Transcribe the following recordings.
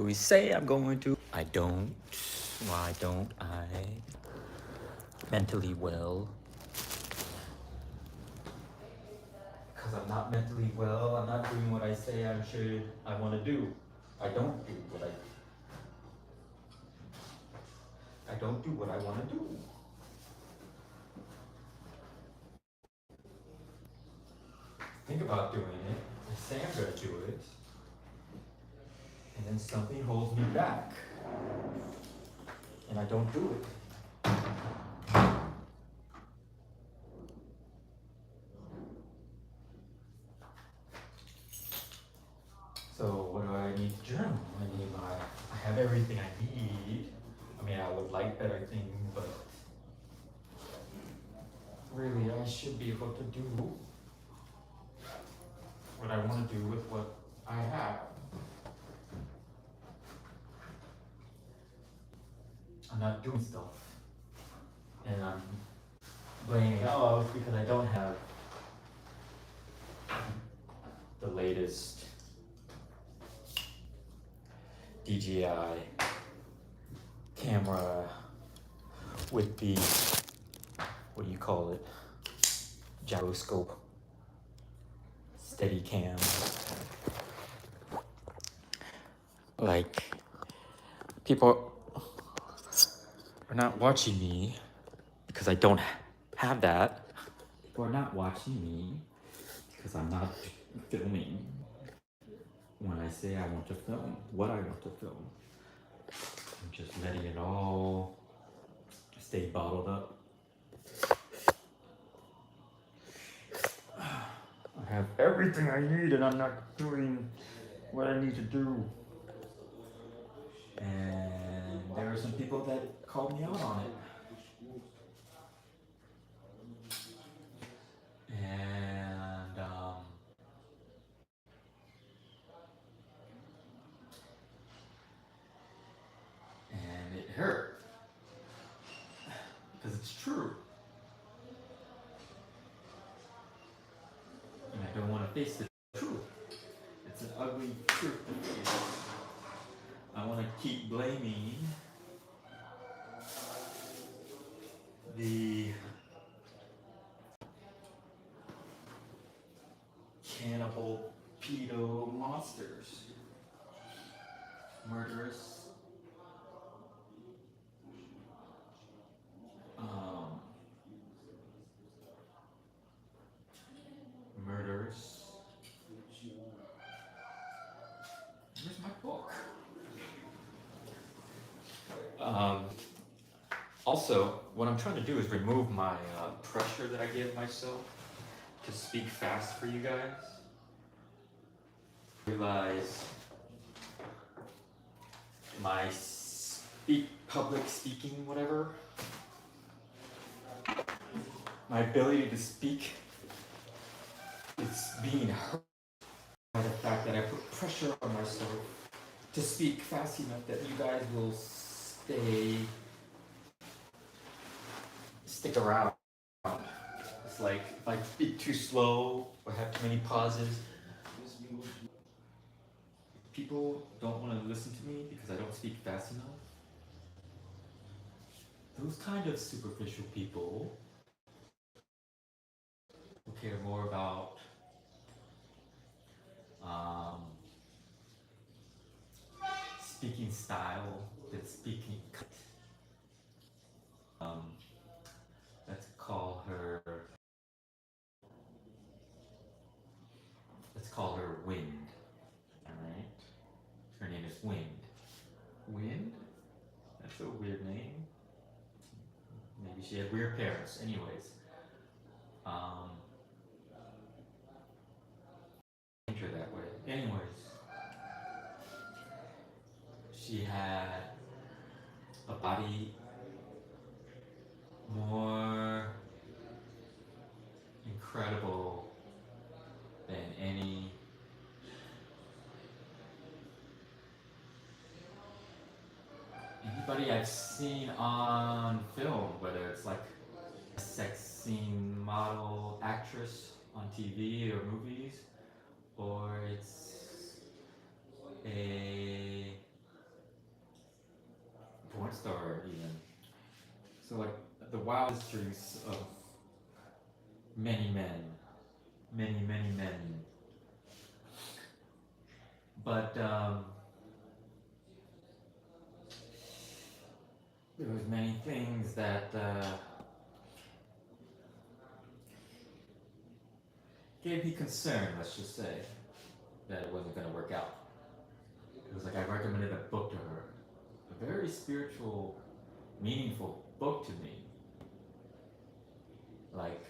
always say I'm going to. I don't. Why don't I? Mentally well. Because I'm not mentally well. I'm not doing what I say I'm sure I want to do. I don't do what I don't do what I want to do. Think about doing it. I say I'm going to do it. And then something holds me back. And I don't do it. So what do I need to journal? I have everything I need. I mean, I would like better things, but really I should be able to do what I want to do with what I have. I'm not doing stuff. And I'm blaming others because I don't have the latest DJI camera with the, what do you call it? Gyroscope, steady cam. Like, people are not watching me because I don't have that. People are not watching me because I'm not filming when I say I want to film, what I want to film. I'm just letting it all stay bottled up. I have everything I need and I'm not doing what I need to do. And there are some people that called me out on it. And and it hurt because it's true. And I don't want to face the truth. It's an ugly truth to face. I want to keep blaming the cannibal pedo monsters, murderous, um, murderous. Where's my book? Um, Also, what I'm trying to do is remove my pressure that I give myself to speak fast for you guys. Realize my public speaking, whatever, my ability to speak is being hurt by the fact that I put pressure on myself to speak fast enough that you guys will stick around. It's like if I speak too slow or have too many pauses, people don't want to listen to me because I don't speak fast enough. Those kind of superficial people who care more about um, speaking style than speaking. Um, let's call her. Let's call her Wind. All right. Her name is Wind. Wind. That's a weird name. Maybe she had weird parents. Anyways, um, named her that way. Anyways, she had a body more incredible than anybody I've seen on film, whether it's like a sex scene model actress on TV or movies, or it's a porn star even. So like the wild histories of many men, many men. But there was many things that gave me concern. Let's just say that it wasn't going to work out. It was like I recommended a book to her, a very spiritual, meaningful book to me. Like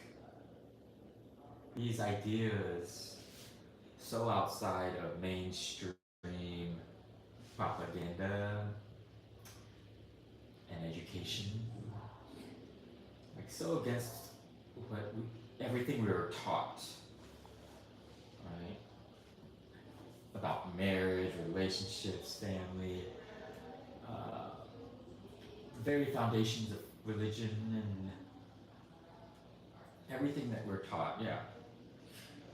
these ideas so outside of mainstream propaganda and education, like so against everything we were taught, right? About marriage, relationships, family, the very foundations of religion and everything that we're taught. Yeah,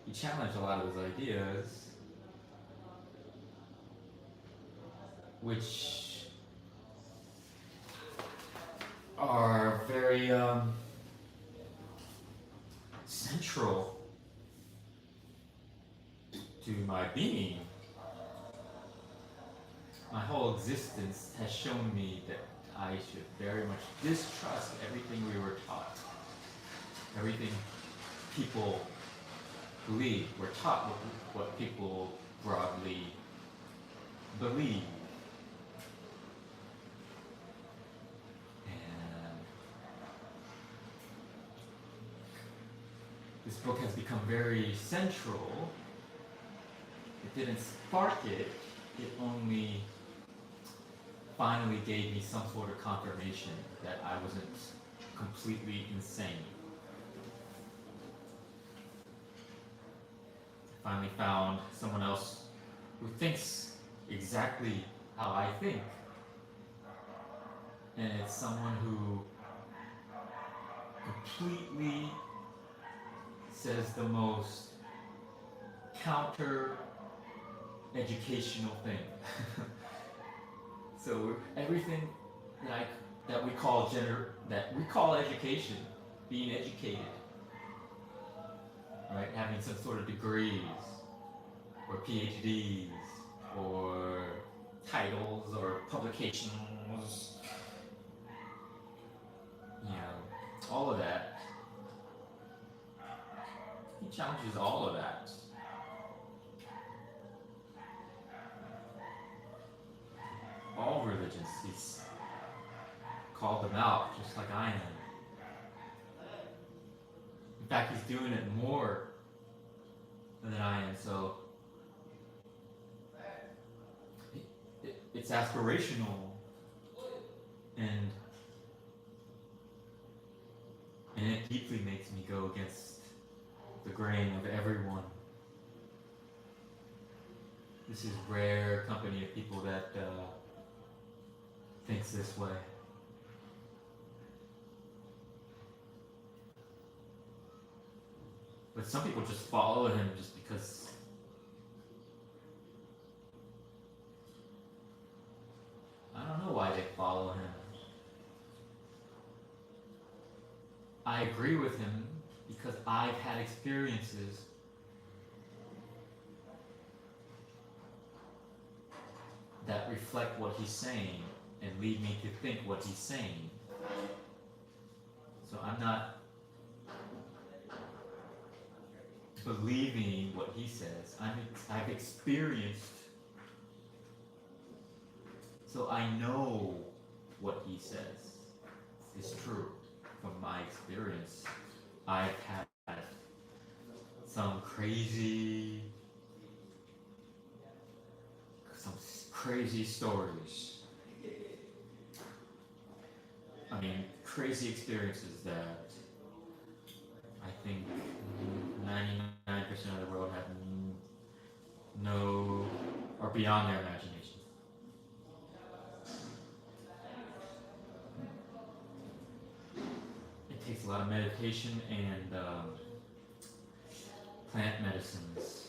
he challenged a lot of those ideas, which are very central to my being. My whole existence has shown me that I should very much distrust everything we were taught, everything people believe. We're taught what people broadly believe. And this book has become very central. It didn't spark it, it only finally gave me some sort of confirmation that I wasn't completely insane. I finally found someone else who thinks exactly how I think. And it's someone who completely says the most counter educational thing. So everything that we call education, being educated, right? Having some sort of degrees or PhDs or titles or publications, all of that. He challenges all of that. All religions, he's called them out just like I am. In fact, he's doing it more than I am, so it's aspirational, and it deeply makes me go against the grain of everyone. This is rare company of people that thinks this way. But some people just follow him just because I don't know why they follow him. I agree with him because I've had experiences that reflect what he's saying and lead me to think what he's saying. So I'm not believing what he says. I've experienced, so I know what he says is true from my experience. I've had some crazy stories. I mean, crazy experiences that I think 99% of the world have no, or beyond their imagination. It takes a lot of meditation and plant medicines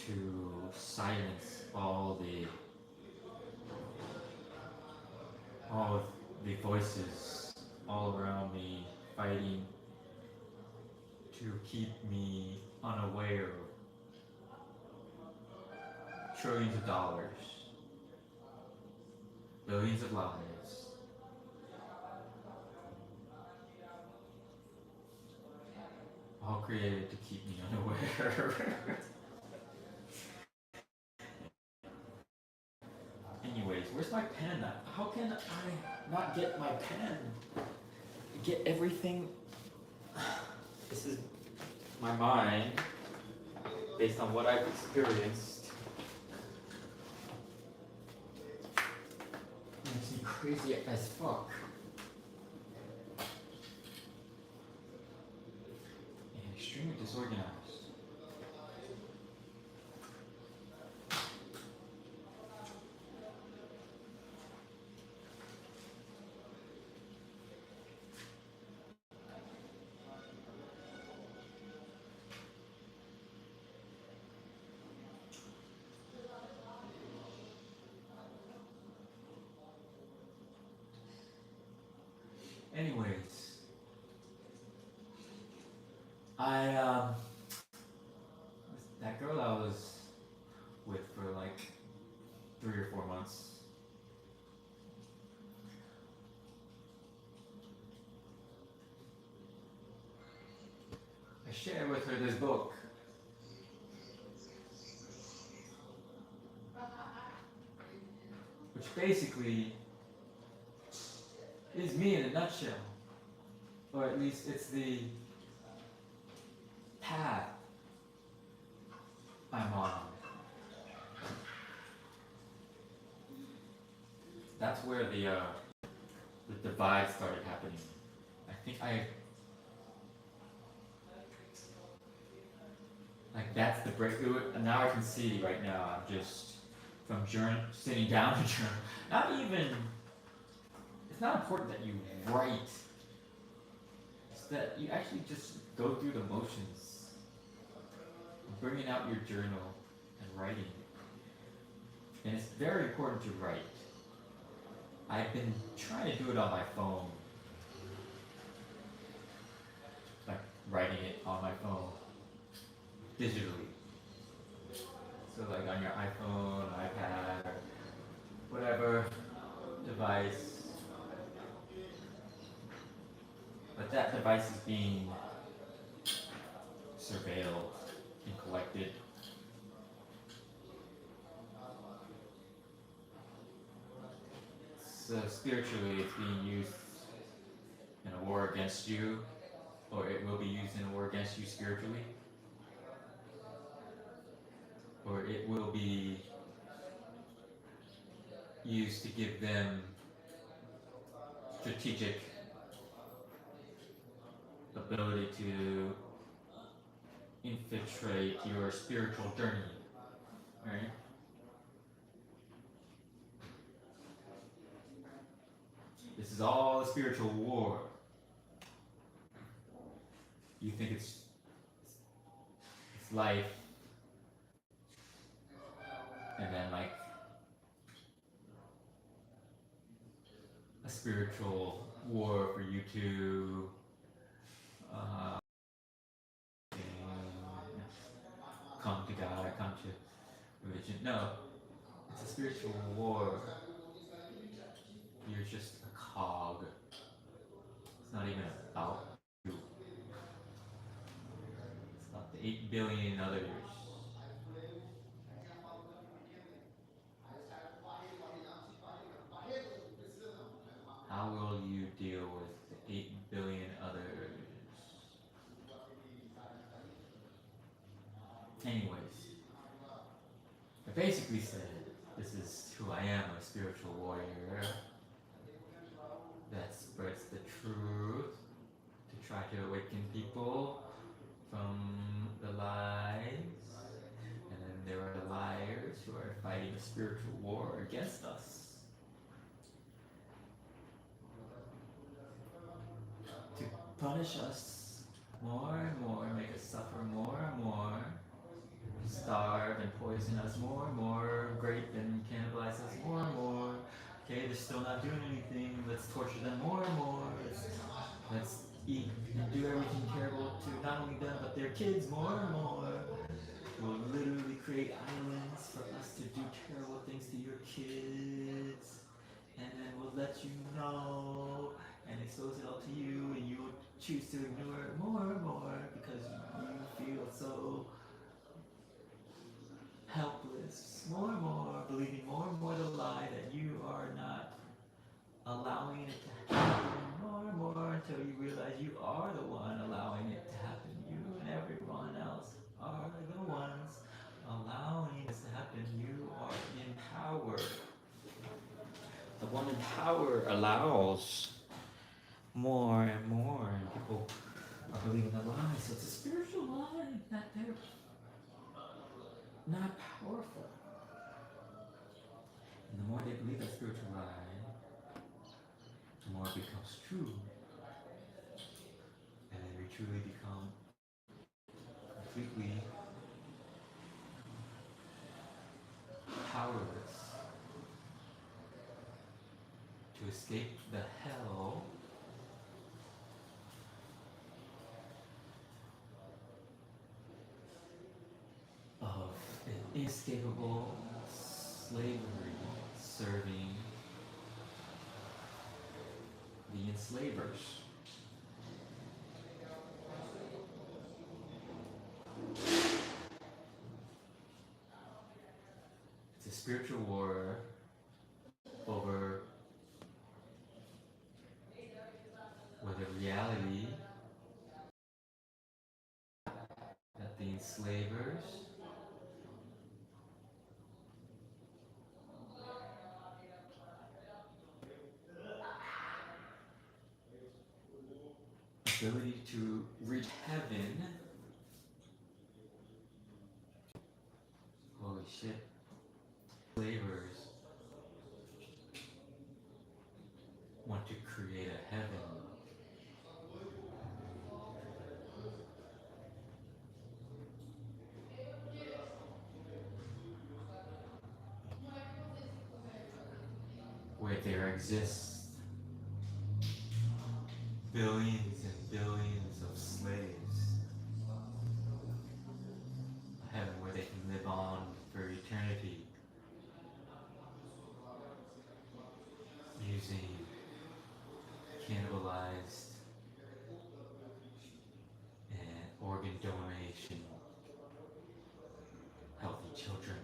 to silence all the all of the voices all around me fighting to keep me unaware of trillions of dollars, billions of lives, all created to keep me unaware. Anyways, where's my pen? How can I not get my pen? Get everything. This is my mind, based on what I've experienced. It makes me crazy as fuck. And extremely disorganized. Anyways, I that girl I was with for like 3 or 4 months. I shared with her this book. Which basically is me in a nutshell. Or at least it's the path I'm on. That's where the divide started happening. I think like that's the breakthrough. And now I can see right now. I'm just from sitting down to journal. Not even. It's not important that you write. It's that you actually just go through the motions, bringing out your journal and writing. And it's very important to write. I've been trying to do it on my phone, like writing it on my phone digitally. So like on your iPhone, iPad, or whatever device. But that device is being surveilled and collected. So spiritually, it's being used in a war against you, or it will be used in a war against you spiritually, or it will be used to give them strategic ability to infiltrate your spiritual journey, right? This is all a spiritual war. You think it's life, and then like a spiritual war for you to come to God, come to religion. No, it's a spiritual war. You're just a cog. It's not even about you. It's about the 8 billion others. How will you deal with the 8 billion others? Anyways, I basically said this is who I am, a spiritual warrior that spreads the truth to try to awaken people from the lies. And then there are the liars who are fighting a spiritual war against us to punish us more and more, make us suffer more and more, starve and poison us more and more, rape and cannibalize us more and more, Okay, they're still not doing anything. Let's torture them more and more. Let's eat and do everything terrible to not only them but their kids more and more. We'll literally create islands for us to do terrible things to your kids, and then we'll let you know and expose it all to you, and you will choose to ignore it more and more because you feel so helpless, more and more, believing more and more the lie that you are not allowing it to happen more and more until you realize you are the one allowing it to happen. You and everyone else are the ones allowing this to happen. You are in power. The one in power allows more and more, and people are believing the lie. So it's a spiritual lie that they're not powerful. And the more they believe that spiritual lie, the more it becomes true. And then we truly become completely powerless to escape the hell of an inescapable slavery serving the enslavers. It's a spiritual war over whether reality that the enslavers ability to reach heaven. Holy shit. Enslavers want to create a heaven where there exists billions and billions of slaves. A heaven where they can live on for eternity using cannibalized and organ donation healthy children.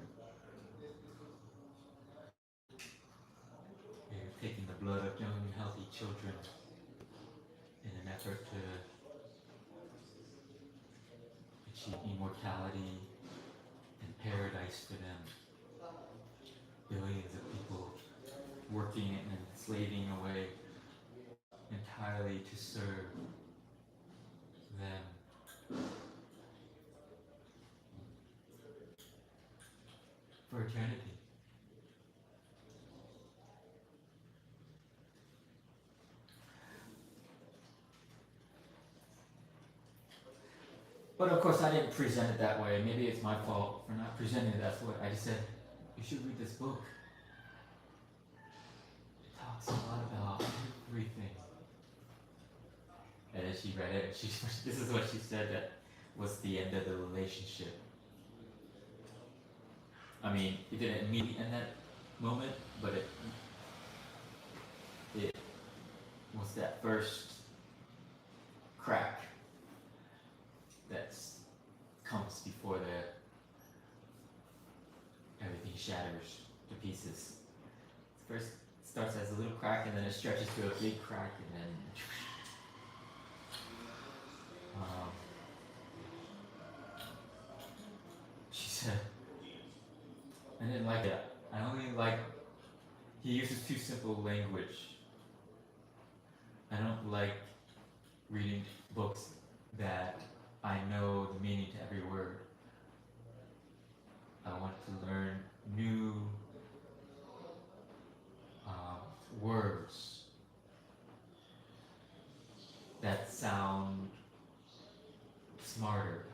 You're taking the blood of young healthy children in an effort to achieve immortality and paradise for them. Billions of people working and enslaving away entirely to serve them for eternity. But of course, I didn't present it that way. Maybe it's my fault for not presenting it that way. I just said, you should read this book. It talks a lot about everything. And then she read it, and this is what she said that was the end of the relationship. I mean, it didn't immediately end that moment, but it was that first crack that comes before everything shatters to pieces. First it starts as a little crack, and then it stretches to a big crack, and then she said, I didn't like it. I only like, he uses too simple language. I don't like reading books that I know the meaning to every word. I want to learn new words that sound smarter.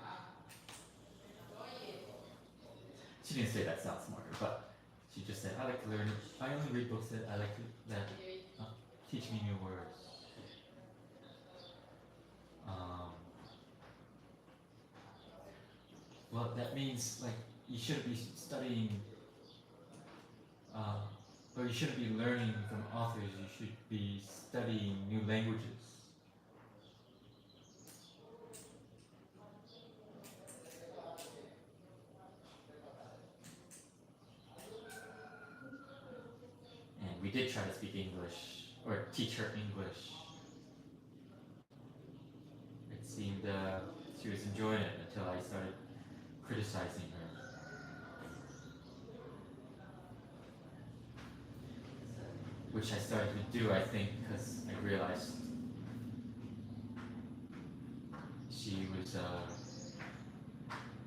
She didn't say that sounds smarter, but She just said, I like to learn. I only read books that I like to, that teach me new words. Um, well, that means like you shouldn't be studying, or you shouldn't be learning from authors. You should be studying new languages. And we did try to speak English or teach her English. It seemed she was enjoying it until I started criticizing her. Which I started to do, I think, because I realized she was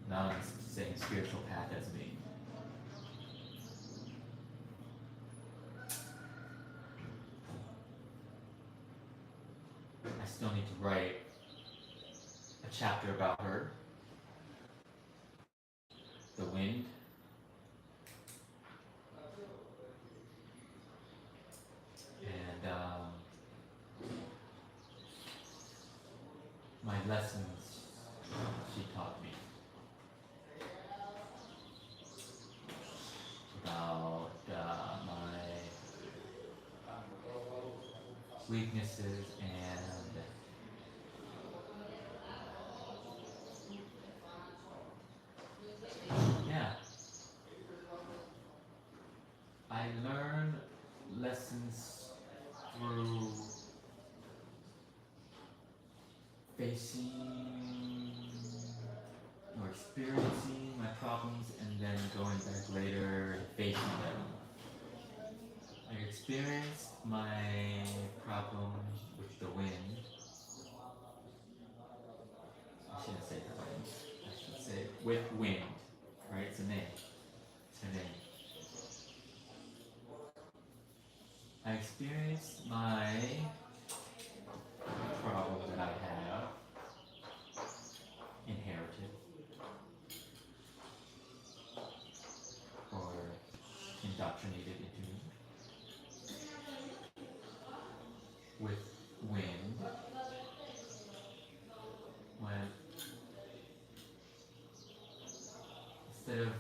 not on the same spiritual path as me. I still need to write a chapter about her, the wind, and my lessons she taught me about my weaknesses and yeah, I learn lessons through facing or experiencing my problems and then going back later and facing them. I experienced my problem with the wind. I shouldn't say the wind. I should say with wind. Right? It's a name. It's her name. I experienced my problem that I have inherited or indoctrinated into me with wind when instead of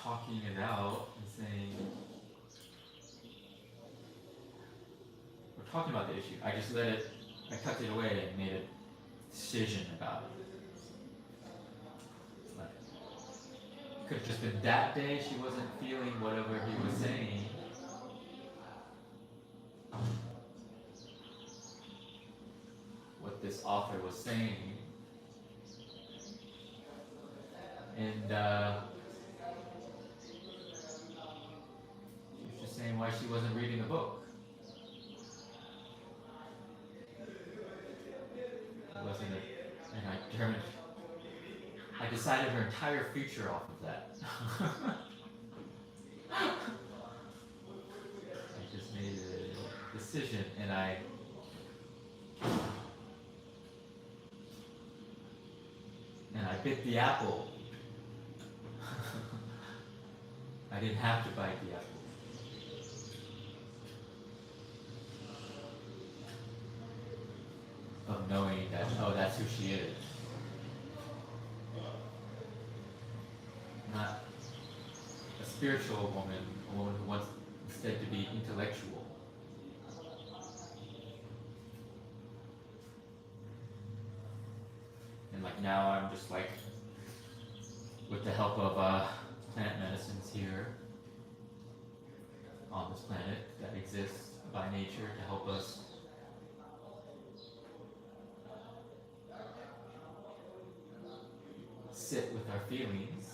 talking it out and saying we're talking about the issue, I just let it, I tucked it away and made a decision about it. Like, it could have just been that day she wasn't feeling whatever he was saying. What this author was saying. And she was just saying why she wasn't reading the book. Wasn't it? And I decided her entire future off of that. I just made a decision and I bit the apple. I didn't have to bite the apple. Of knowing that, oh, that's who she is. Not a spiritual woman, a woman who wants instead to be intellectual. And like now I'm just like, with the help of plant medicines here on this planet that exists by nature to help us sit with our feelings.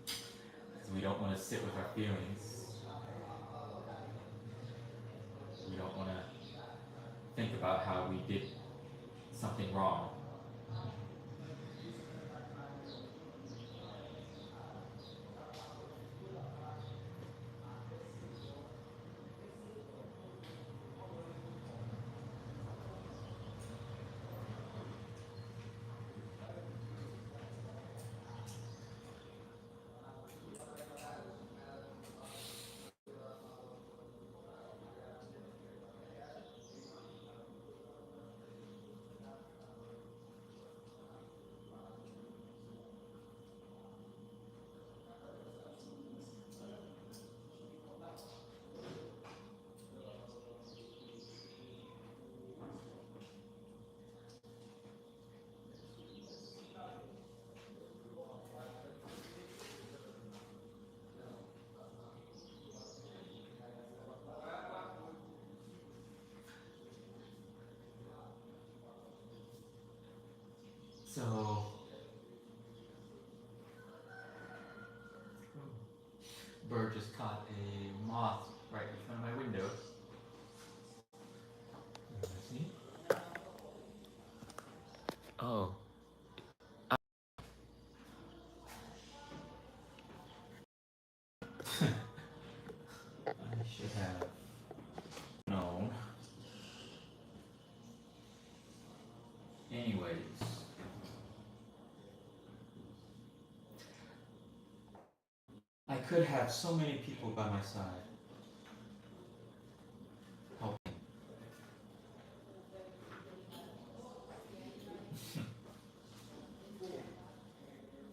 Because we don't want to sit with our feelings. We don't want to think about how we did something wrong. So, bird just caught a moth right in front of my window. See? Oh. I should have known. Anyways. I could have so many people by my side helping.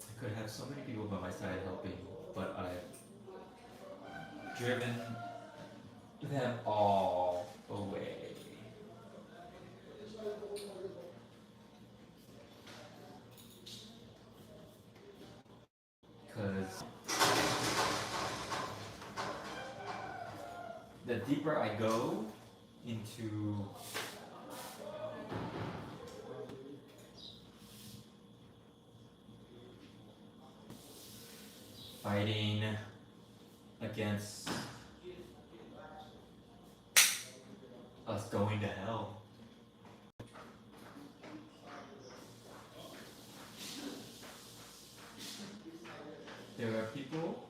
I could have so many people by my side helping, but I've driven them all away. Because the deeper I go into fighting against us going to hell, there are people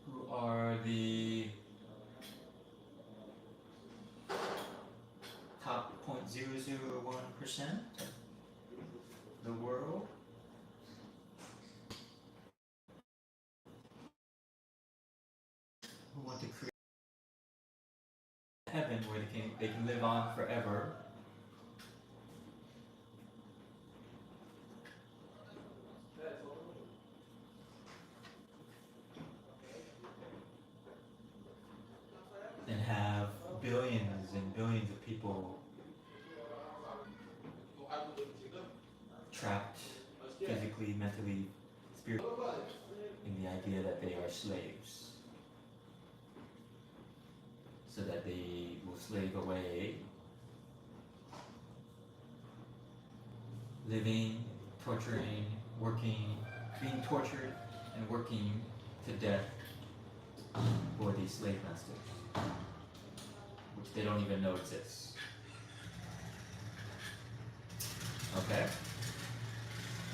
who are the top 0.001% the world who want to create heaven where they can live on forever. And have billions and billions of people trapped physically, mentally, spiritually in the idea that they are slaves. So that they will slave away, living, torturing, working, being tortured and working to death for these slave masters, which they don't even know exists. Okay?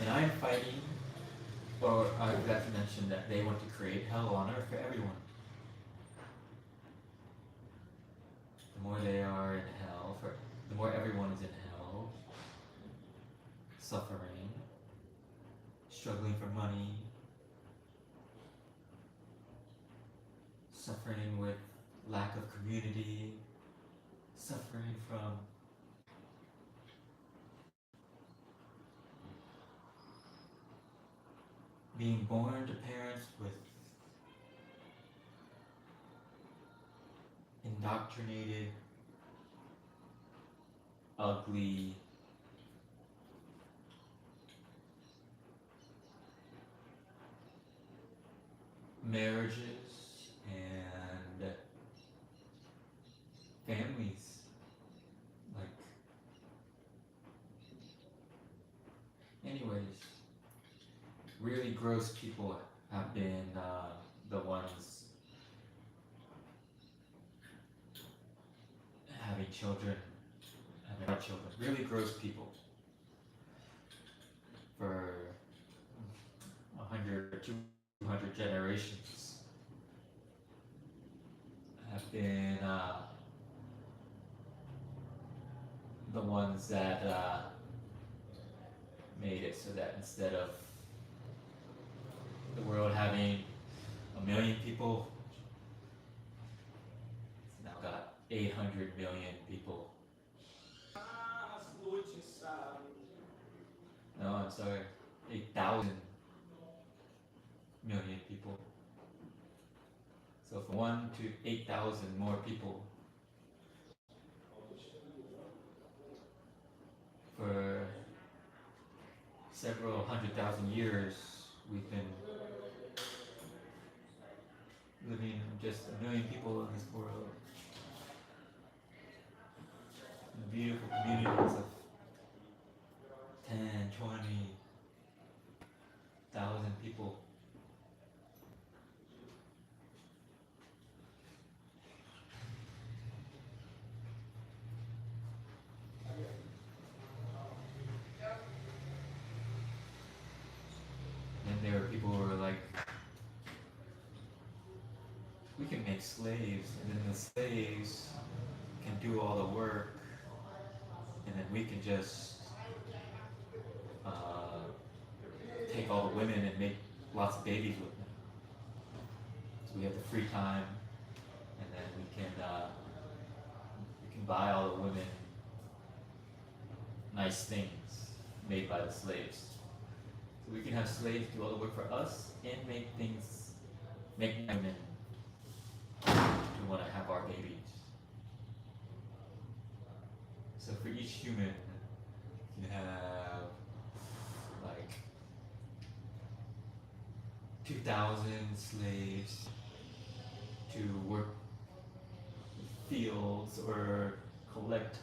And I am fighting, or I forgot to mention that they want to create hell on earth for everyone. The more they are in hell, the more everyone is in hell, suffering, struggling for money, suffering with lack of community, suffering from being born to parents with indoctrinated, ugly, marriages and families. Like, anyways, really gross people have been the ones having children, having our children. Really gross people for 100 or 200 generations have been the ones that made it so that instead of the world having 1 million people, it's now got 800 million people. No, I'm sorry, 8,000 million people. So from 1 to 8,000 more people for several 100,000 years, we've been living just 1 million people in this world. beautiful communities of 10, 20,000 people. And there were people who were like, we can make slaves, and then the slaves can do all the work, and then we can just uh, take all the women and make lots of babies with them. So we have the free time, and then we can buy all the women nice things made by the slaves. So we can have slaves do all the work for us and make women who want to have our babies. So for each human, you have like 2,000 slaves to work fields or collect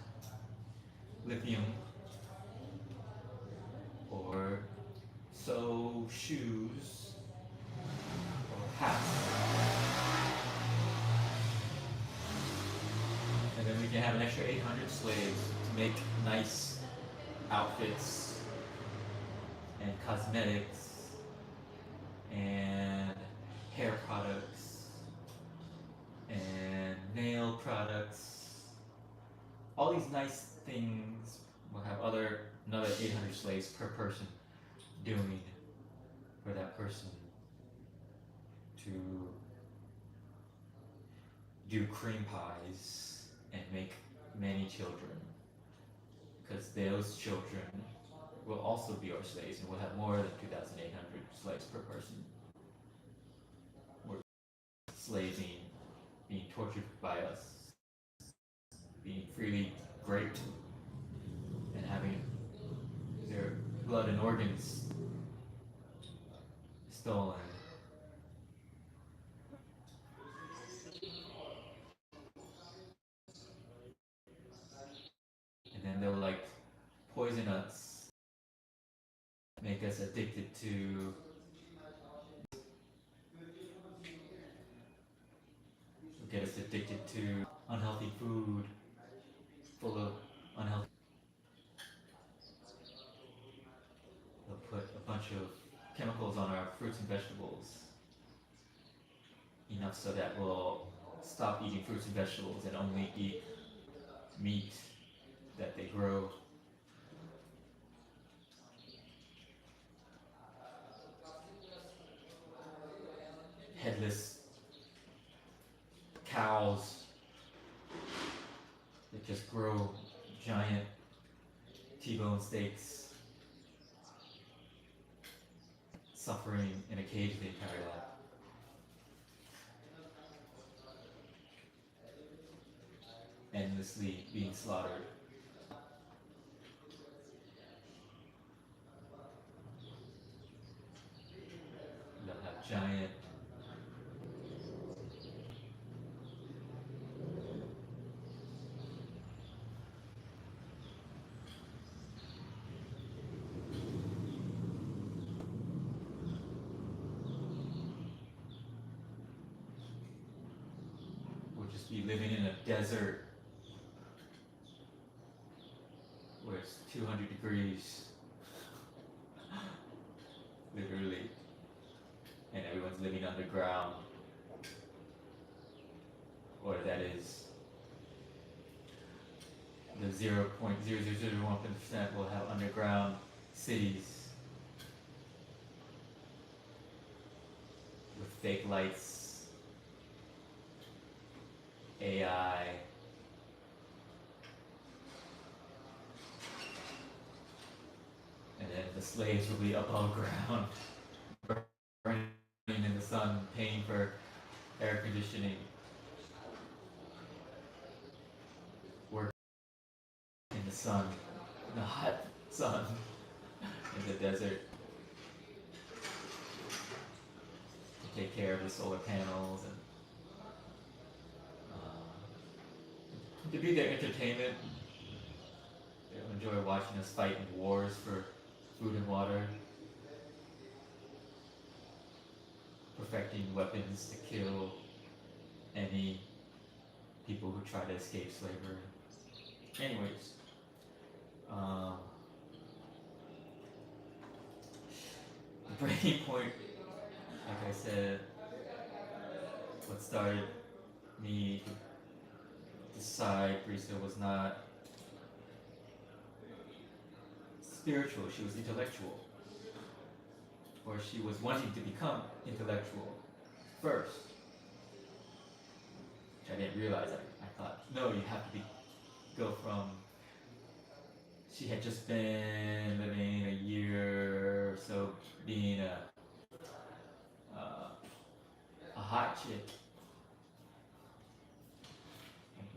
lithium or sew shoes or hats. And then we can have an extra 800 slaves to make nice outfits and cosmetics and hair products and nail products. All these nice things will have another 800 slaves per person doing for that person to do cream pies and make many children, because those children will also be our slaves, and we'll have more than 2,800 slaves per person. We're slaves being tortured by us, being freely raped, and having their blood and organs stolen. And then they'll like poison us, make us addicted to get us addicted to unhealthy food, full of unhealthy. They'll put a bunch of chemicals on our fruits and vegetables, enough so that we'll stop eating fruits and vegetables and only eat meat that they grow. Headless cows that just grow giant T-bone steaks, suffering in a cage the entire life. Endlessly being slaughtered. They'll have giant we'll just be living in a desert where it's 200 degrees, literally, and everyone's living underground, or that is the 0.0001% will have underground cities with fake lights, AI, and then the slaves will be above ground, burning in the sun, paying for air conditioning, working in the sun, in the hot sun, in the desert, to take care of the solar panels and to be their entertainment, enjoy watching us fight in wars for food and water, perfecting weapons to kill any people who try to escape slavery. Anyways, um, the breaking point, like I said, what started me to decide Brisa was not spiritual, she was intellectual. Or she was wanting to become intellectual first. Which I didn't realize. I thought, no, you have to go from. She had just been living a year or so being a hot chick.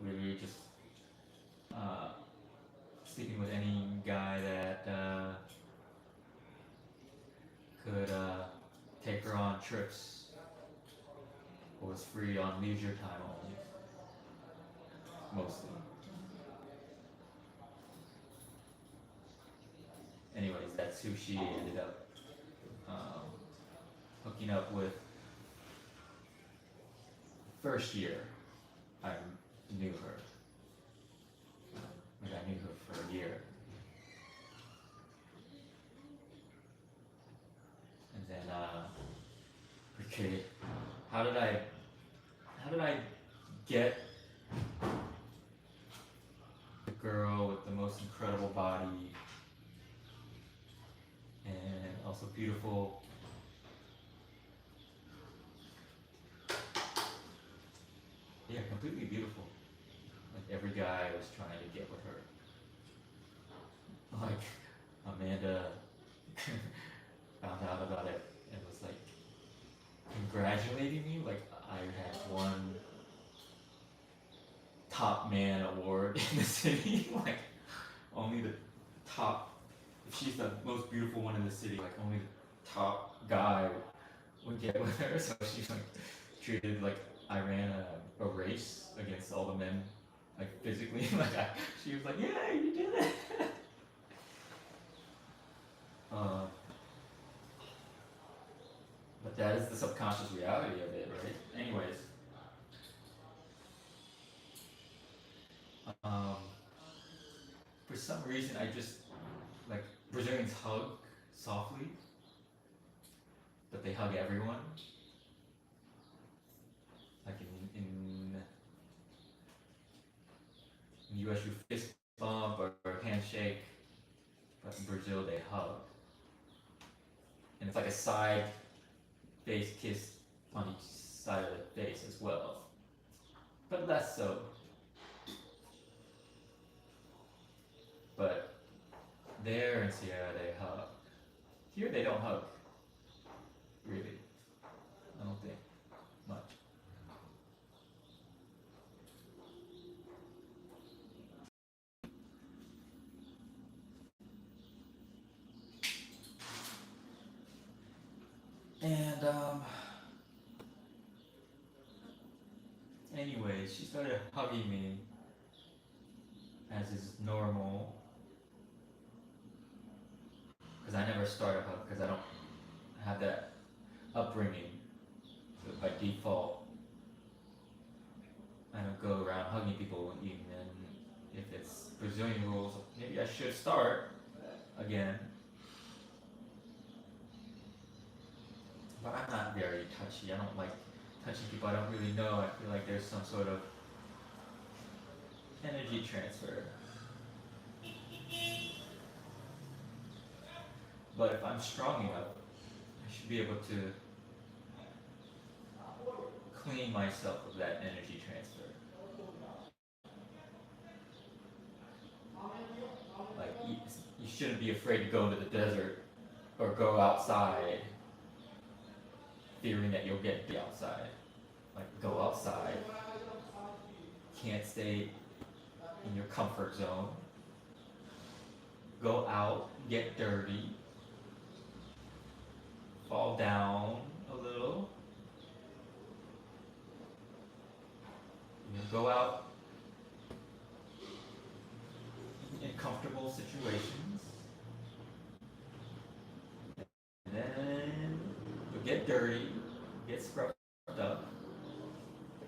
Really just sleeping with any guy that could take her on trips or was free on leisure time only, mostly. Anyways, that's who she ended up hooking up with. First year, I knew her. Like I knew her for a year. And then, okay, how did I get the girl with the most incredible body and also beautiful? Yeah, completely beautiful. Like every guy was trying to get with her. Like Amanda found out about it and was like congratulating me. Like I had won top man award in the city. Like only the top, if she's the most beautiful one in the city, like only the top guy would get with her. So she like treated like I ran a race against all the men, like physically. Like she was like, yeah, you did it. But that is the subconscious reality of it, right? Anyways, for some reason, I just like Brazilians hug softly, but they hug everyone. Like in the US, you fist bump or handshake, but in Brazil, they hug. And it's like a side face kiss on each side of the face as well, but less so. But there in Sierra, they hug. Here, they don't hug. Really. I don't think much. And anyways, she started hugging me as is normal. Because I never start a hug because I don't have that upbringing. So by default, I don't go around hugging people even if it's Brazilian rules. Maybe I should start again. But I'm not very touchy. I don't like touching people I don't really know. I feel like there's some sort of energy transfer. But if I'm strong enough, I should be able to clean myself of that energy transfer. Like, you shouldn't be afraid to go into the desert or go outside fearing that you'll get the outside. Like, go outside. Can't stay in your comfort zone. Go out, get dirty, fall down a little. Go out in uncomfortable situations. And then you'll get dirty, get scrubbed up,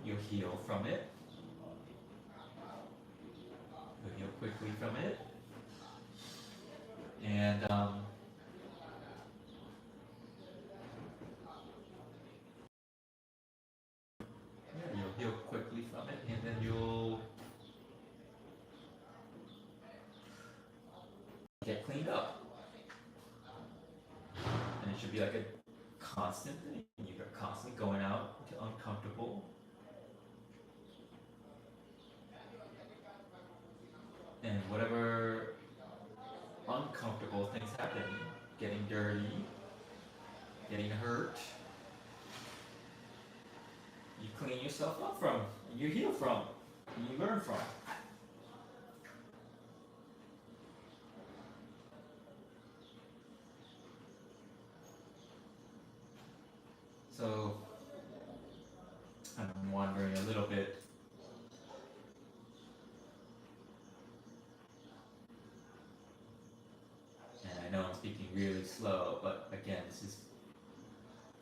you'll heal from it. You'll heal quickly from it. And yeah, you'll heal quickly from it, and then you'll get cleaned up. And it should be like a constant thing. You're constantly going out to uncomfortable. And whatever uncomfortable things happen, getting dirty, getting hurt, you clean yourself up from, you heal from, you learn from. So, I'm wondering a little bit. And I know I'm speaking really slow, but again, this is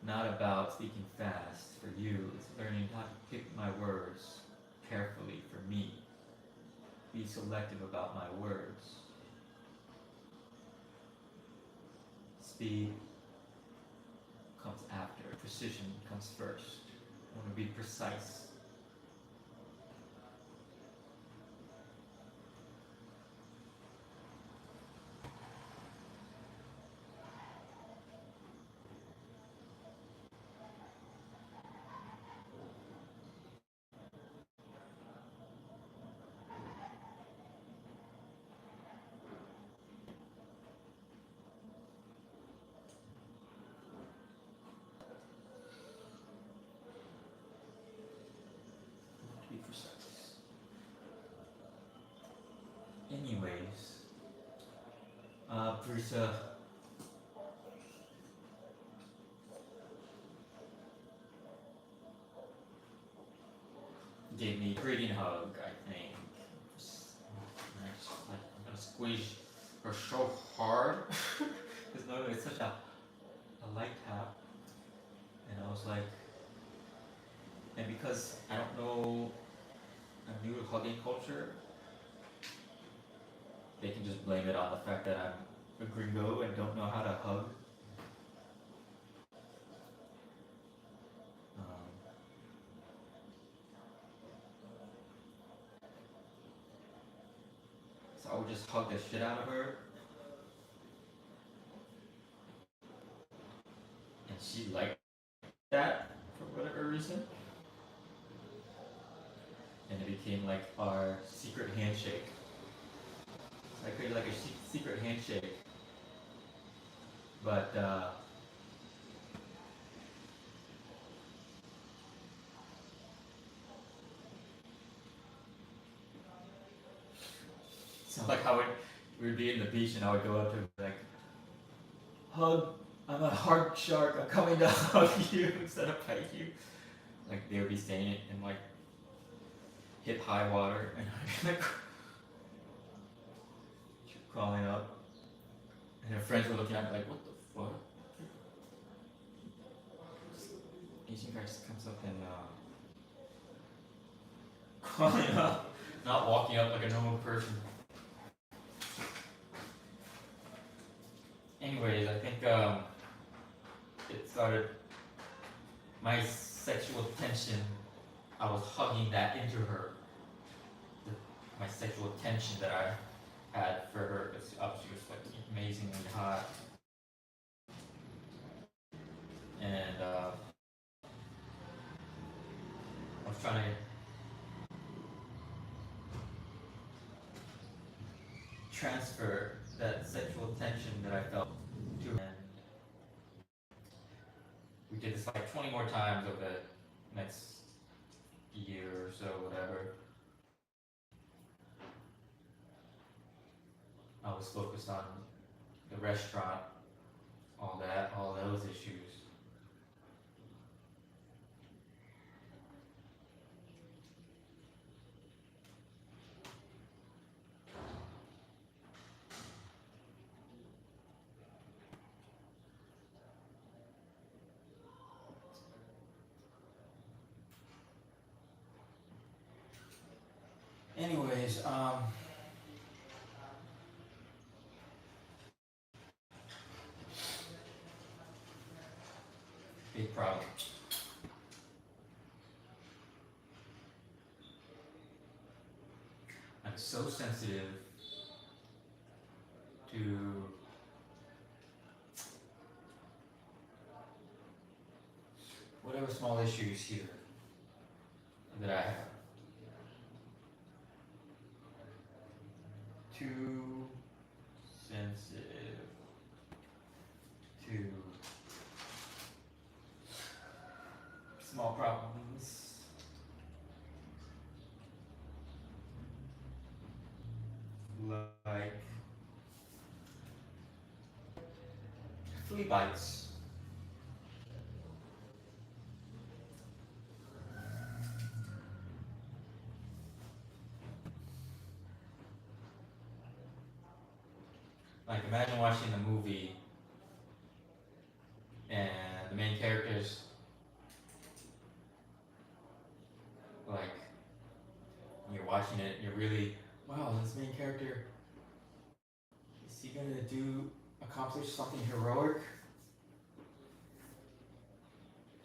not about speaking fast for you. It's learning how to pick my words carefully for me. Be selective about my words. Speed comes after. Precision comes first. I want to be precise. Be precise. Anyways, Brisa gave me a greeting hug, I think. I'm gonna squeeze her so hard because normally it's such a light tap, and I was like, and because I don't know a new hugging culture, they can just blame it on the fact that I'm a gringo and don't know how to hug. So I would just hug the shit out of her. And she liked that for whatever reason. And it became like our secret handshake. So I created like a secret handshake. But so like how we would be in the beach and I would go up to her like, hug, I'm a hard shark, I'm coming to hug you instead of bite you. Like they would be saying it in like hip high water and I'd be like crawling up. And her friends were looking at me like, what the fuck? Asian guy just comes up and crawling up, not walking up like a normal person. Anyways, I think it started my sexual tension. I was hugging that into her. My sexual tension that I had for her, because obviously she was like amazingly hot. And I was trying to transfer that sexual tension that I felt to her. And we did this like 20 more times over the next year or so, whatever. I was focused on the restaurant, all that, all those issues. big problem. I'm so sensitive to whatever small issues here that I have. Too sensitive to small problems. Like flea bites. Like imagine watching a movie and the main characters like you're watching it, you're really wow, this main character is he gonna accomplish something heroic?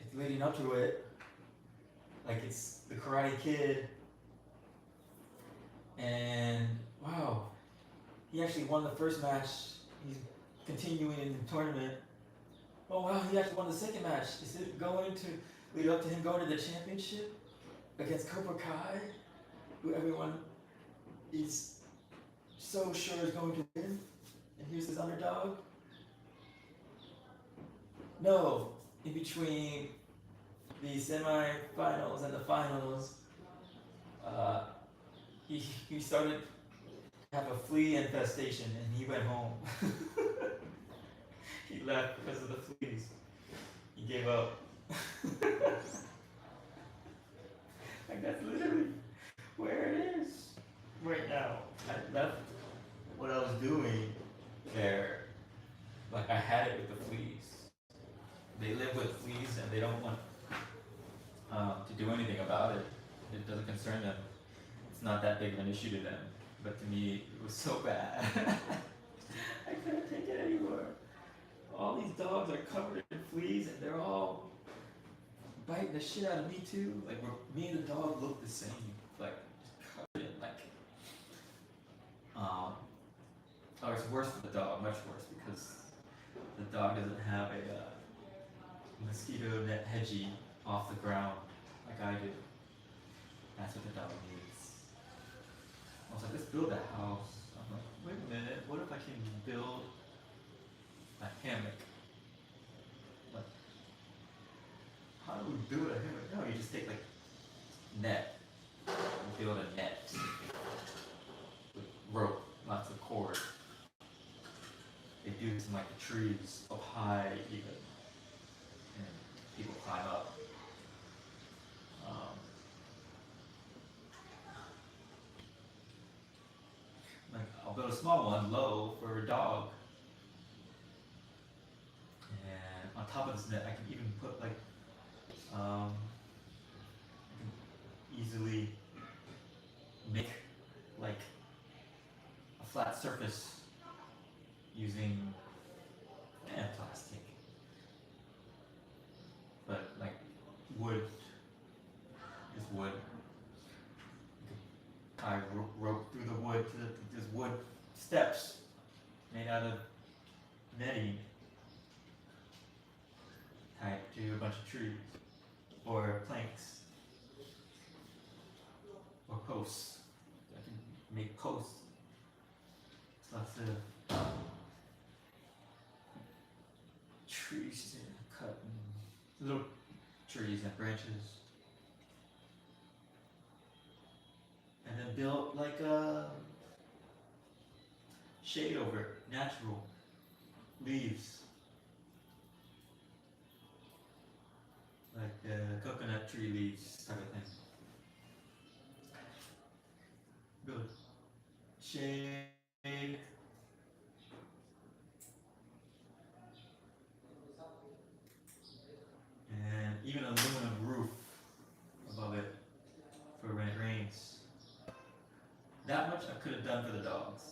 It's leading up to it. Like it's the Karate Kid and wow, he actually won the first match. He's continuing in the tournament. Oh wow, he actually won the second match. Is it going to lead up to him going to the championship against Cobra Kai, who everyone is so sure is going to win? And here's his underdog? No, in between the semi-finals and the finals, he started to have a flea infestation and he went home. He left because of the fleas. He gave up. Like that's literally where it is right now. I left what I was doing there. Like I had it with the fleas. They live with fleas and they don't want to do anything about it. It doesn't concern them. It's not that big of an issue to them. But to me, it was so bad. I couldn't take it anymore. All these dogs are covered in fleas and they're all biting the shit out of me too. Like me and the dog look the same. Like just covered in like oh, it's worse for the dog, much worse, because the dog doesn't have a mosquito net hedgie off the ground like I do. That's what the dog needs. I was like, let's build a house. I'm like, wait a minute, what if I can build a hammock? Like, how do we build a hammock? No, you just take like net, you build a net with rope, lots of cord. They do this in like the trees up high even, and people climb up. Like I'll build a small one low for a dog, and on top of this net I can even put like I can easily make like a flat surface using plastic, but like wood is wood. I rope through the wood to these wood steps made out of netting tied to a bunch of trees or planks or posts. I can make posts. Lots of trees to cut and little trees and branches. And then built like a shade over it, natural leaves, like the coconut tree leaves type of thing. Build shade, and even an aluminum roof above it for when it rains. That done for the dogs,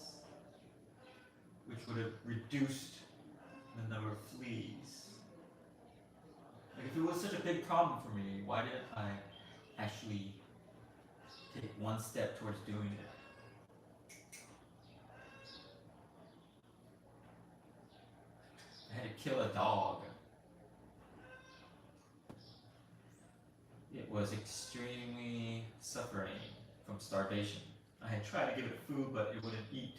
which would have reduced the number of fleas. Like if it was such a big problem for me, why didn't I actually take one step towards doing it? I had to kill a dog. It was extremely suffering from starvation. I had tried to give it food, but it wouldn't eat.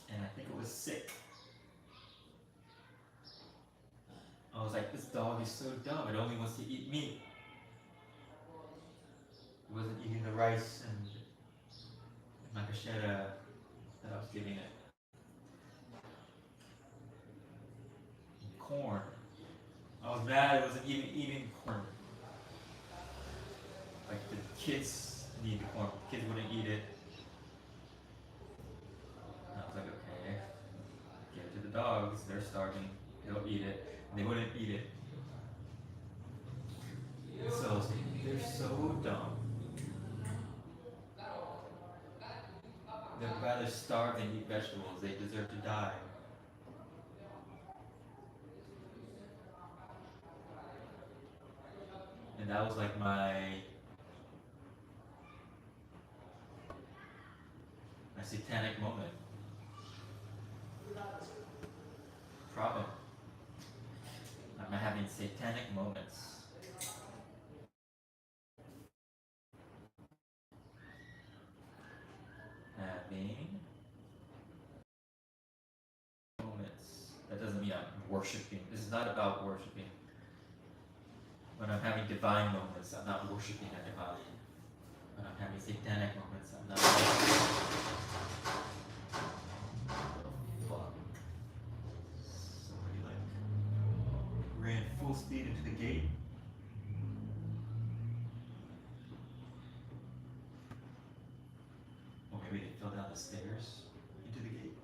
And I think it was sick. I was like, this dog is so dumb, it only wants to eat meat. It wasn't eating the rice and macaxeira that I was giving it. And corn. I was mad it wasn't even eating corn. Like the kids need the corn. The kids wouldn't eat it. And I was like, okay, give it to the dogs. They're starving. They'll eat it. And they wouldn't eat it. So I was like, they're so dumb. They'd rather starve than eat vegetables. They deserve to die. And that was like my satanic moment. Problem. I'm having satanic moments. Having moments. That doesn't mean I'm worshiping. This is not about worshiping. When I'm having divine moments, I'm not worshiping a divine. When I'm having satanic moments, I'm not. Fuck. Somebody like ran full speed into the gate. Or maybe they fell down the stairs into the gate.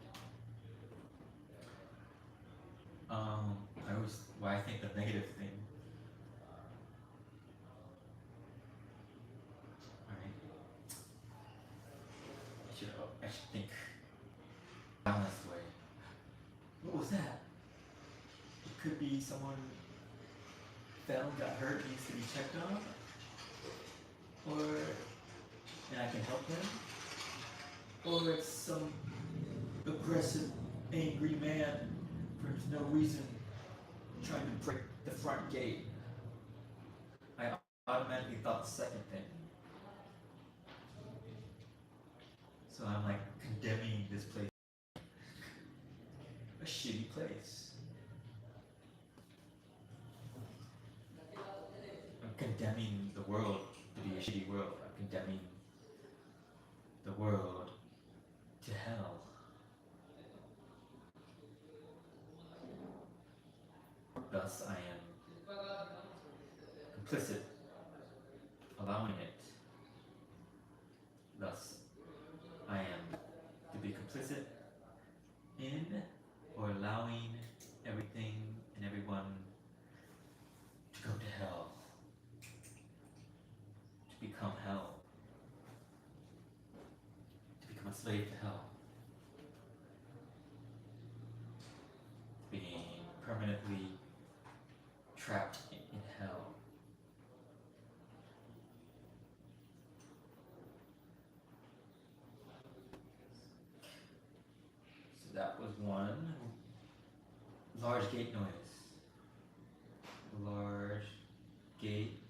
I think the negative thing. Alright. I should think balanced way. What was that? It could be someone fell, got hurt, needs to be checked on. And I can help them. Or it's some aggressive, angry man for no reason trying to break the front gate. I automatically thought the second thing. So I'm like condemning this place. A shitty place. I'm condemning the world to be a shitty world. I'm condemning the world to hell. Thus I am complicit, allowing it. Thus I am to be complicit in or allowing everything and everyone to go to hell, to become hell, to become a slave to hell, being permanently trapped in hell. So that was one. Large gate noise. Large gate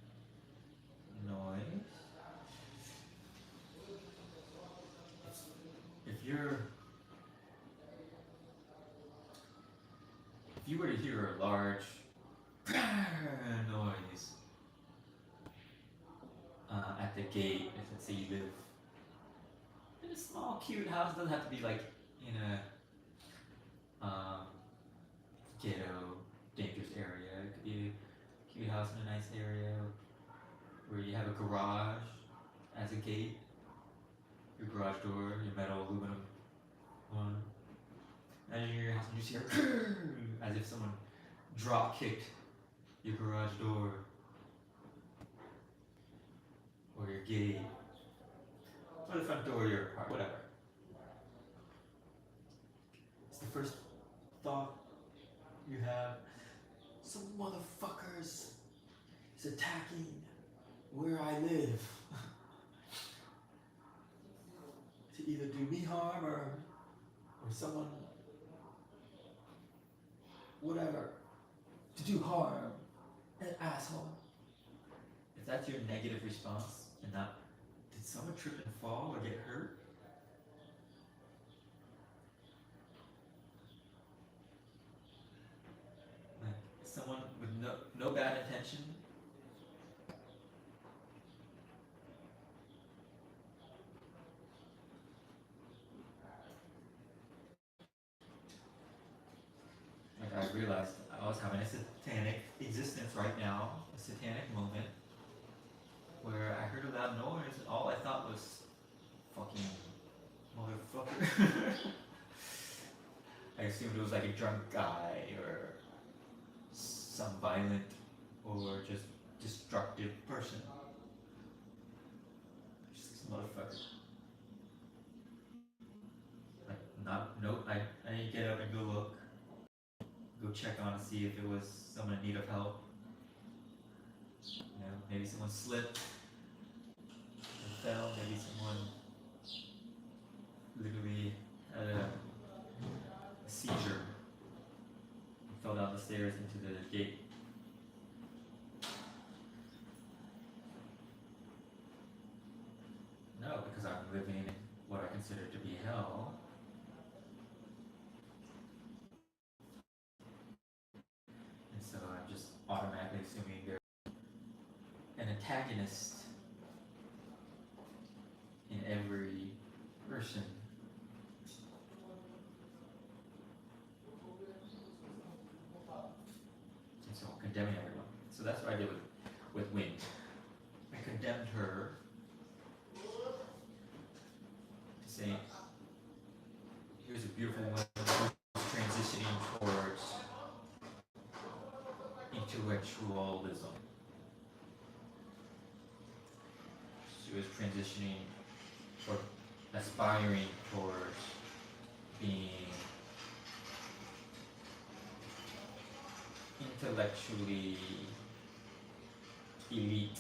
noise. If you were to hear a large noise at the gate, if let's say you live in a small cute house, it doesn't have to be like in a ghetto, dangerous area. It could be a cute house in a nice area where you have a garage as a gate, your garage door, your metal aluminum one. Imagine you're in your house and you just hear as if someone drop kicked your garage door. or you're gay, or the front door of your car, whatever. It's the first thought you have. Some motherfuckers is attacking where I live to either do me harm or someone, whatever, to do harm. An asshole. If that's your negative response and not, did someone trip and fall or get hurt? Like someone with no bad intention. Like I realized I was having a satanic existence right now, a satanic moment, where I heard a loud noise and all I thought was, fucking motherfucker. I assumed it was like a drunk guy or some violent or just destructive person. Just this motherfucker. Like, I didn't get up and go look. Go check on to see if it was someone in need of help. You know, maybe someone slipped and fell. Maybe someone literally had a seizure and fell down the stairs into the gate. No, because I'm living in what I consider to be hell. And so I'm just automatically assuming there's an antagonist in every person. And so I'm condemning everyone. So that's what I did with Wind. I condemned her to say, here's a beautiful woman who's transitioning towards intellectualism. She was transitioning or aspiring towards being intellectually elite.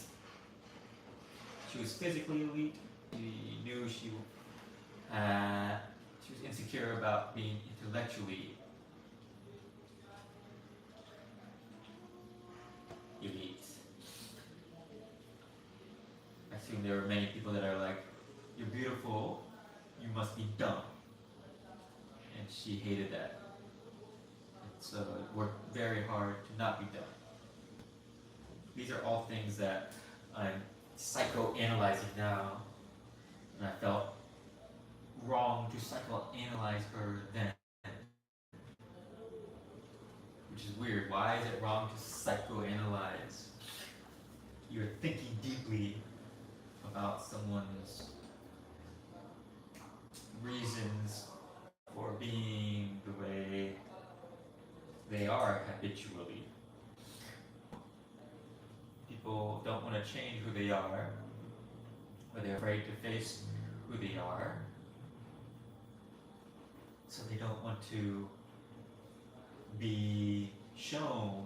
She was physically elite. She knew she was insecure about being intellectually elite. I assume there are many people that are like, you're beautiful, you must be dumb. And she hated that. And so it worked very hard to not be dumb. These are all things that I'm psychoanalyzing now. And I felt wrong to psychoanalyze her then. Which is weird. Why is it wrong to psychoanalyze? You're thinking deeply about someone's reasons for being the way they are habitually. People don't want to change who they are, or they're afraid to face who they are. So they don't want to be shown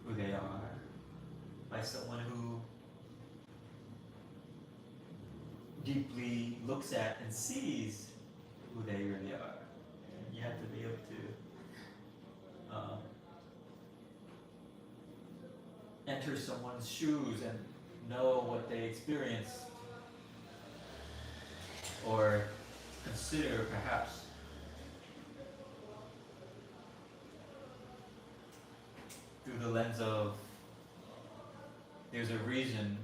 who they are by someone who deeply looks at and sees who they really are. And you have to be able to enter someone's shoes and know what they experience, or consider perhaps through the lens of there's a reason,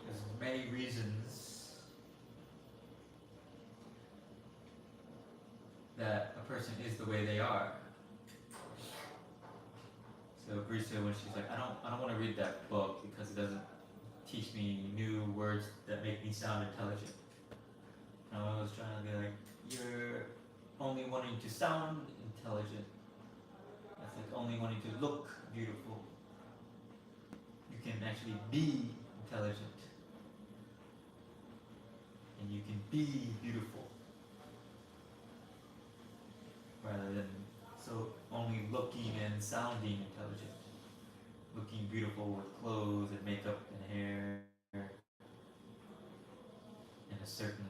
there's many reasons that a person is the way they are. So Brisa, when she's like, I don't want to read that book because it doesn't teach me new words that make me sound intelligent. And I was trying to be like, you're only wanting to sound intelligent. That's like only wanting to look beautiful. can actually be intelligent. And you can be beautiful. Rather than so only looking and sounding intelligent. Looking beautiful with clothes and makeup and hair and a certain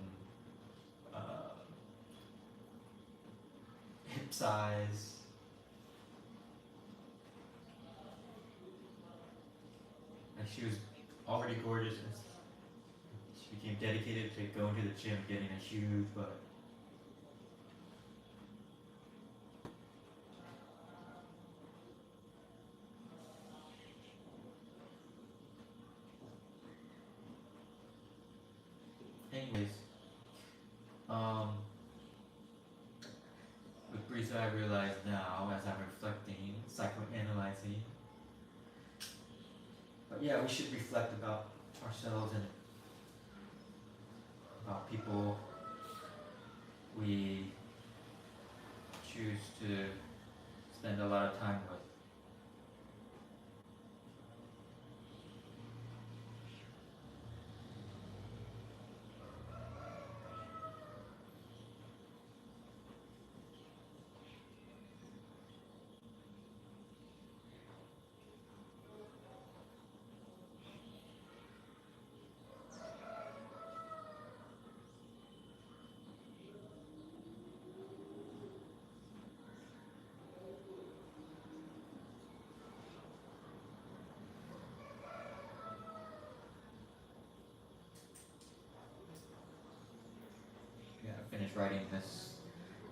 hip size. And she was already gorgeous and she became dedicated to going to the gym, getting a huge butt. Anyways, with Brisa, I realize now as I'm reflecting, psychoanalyzing. But yeah, we should reflect about ourselves and about people we choose to spend a lot of time with. Yeah, finish writing this.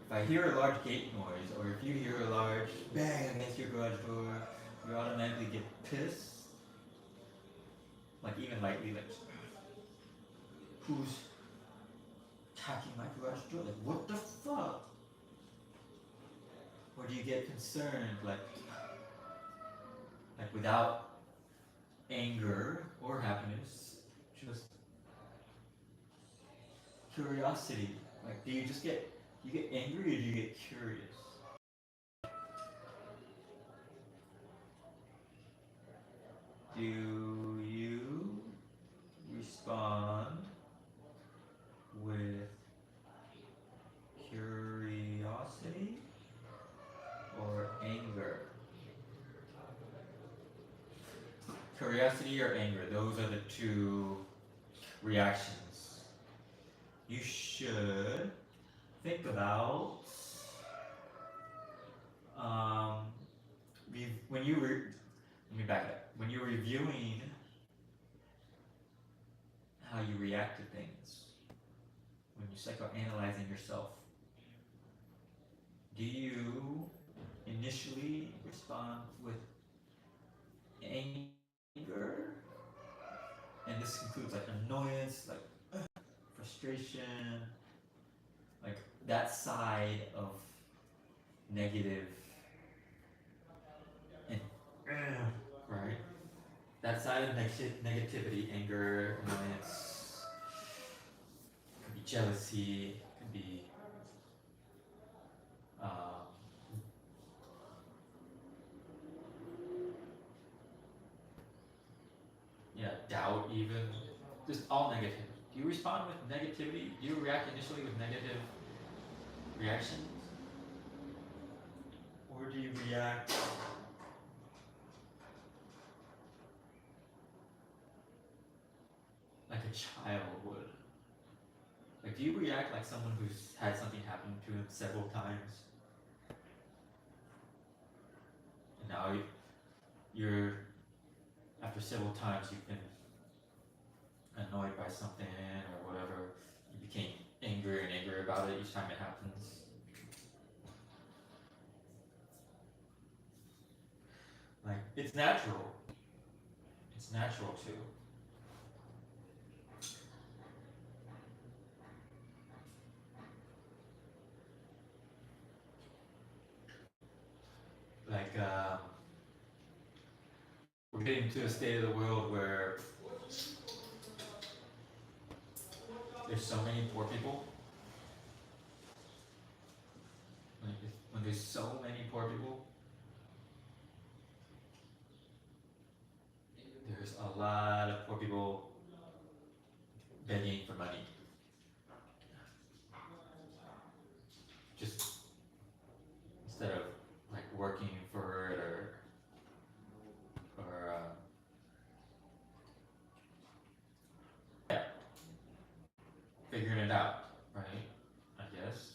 If I hear a large gate noise, or if you hear a large bang against your garage door, you automatically get pissed. Like even lightly, like who's attacking my garage door? Like what the fuck? Or do you get concerned, like without anger or happiness, just curiosity? Like do you just get angry or do you get curious? Do you respond with curiosity or anger? Curiosity or anger, those are the two reactions. You should think about when you let me back it up. When you're reviewing how you react to things, when you're psychoanalyzing yourself, do you initially respond with anger? And this includes like annoyance, like frustration, like that side of negative and right? That side of negativity, anger, annoyance, could be jealousy, could be yeah, doubt even, just all negative. Do you respond with negativity? Do you react initially with negative reactions? Or do you react like a child would? Like, do you react like someone who's had something happen to him several times? And now you're after several times you've been annoyed by something or whatever, you became angrier and angrier about it each time it happens. Like, it's natural. It's natural too. Like, we're getting to a state of the world where there's so many poor people. When there's so many poor people, there's a figuring it out, right? I guess.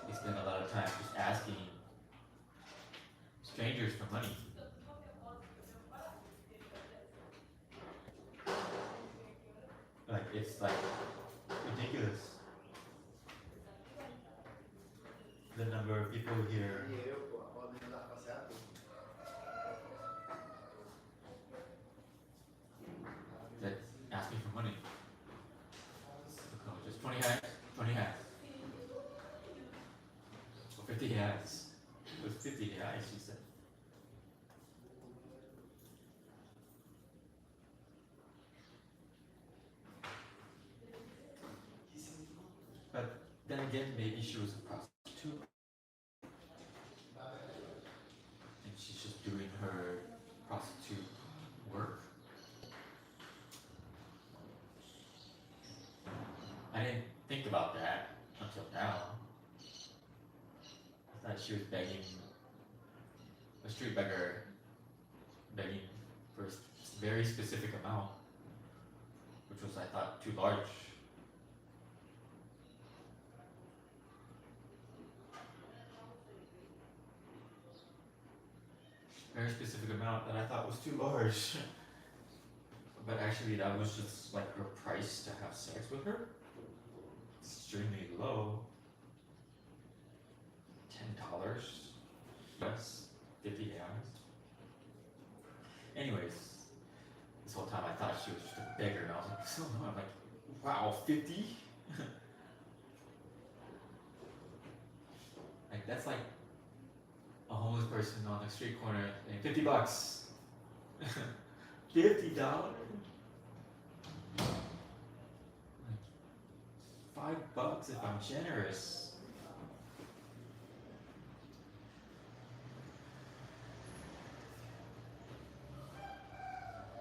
They spend a lot of time just asking strangers for money. Like, it's like ridiculous. The number of people here that ask me for money. No, just 20 hats, 20 hats. Or 50 hats. It was 50 hats, she said. But then again, maybe she was a prostitute. And she's just doing her prostitute work. I didn't think about that until now. I thought she was begging, a street beggar, begging for a very specific amount, which was, I thought, too large. Very specific amount that I thought was too large. But actually, that was just like her price to have sex with her. Extremely low. $10. Yes, 50 pounds. Anyways, this whole time I thought she was just a beggar, and I was like, so no, I'm like, wow, 50? Like, that's like a homeless person on the street corner saying $50. $50? Like, $5 if I'm generous.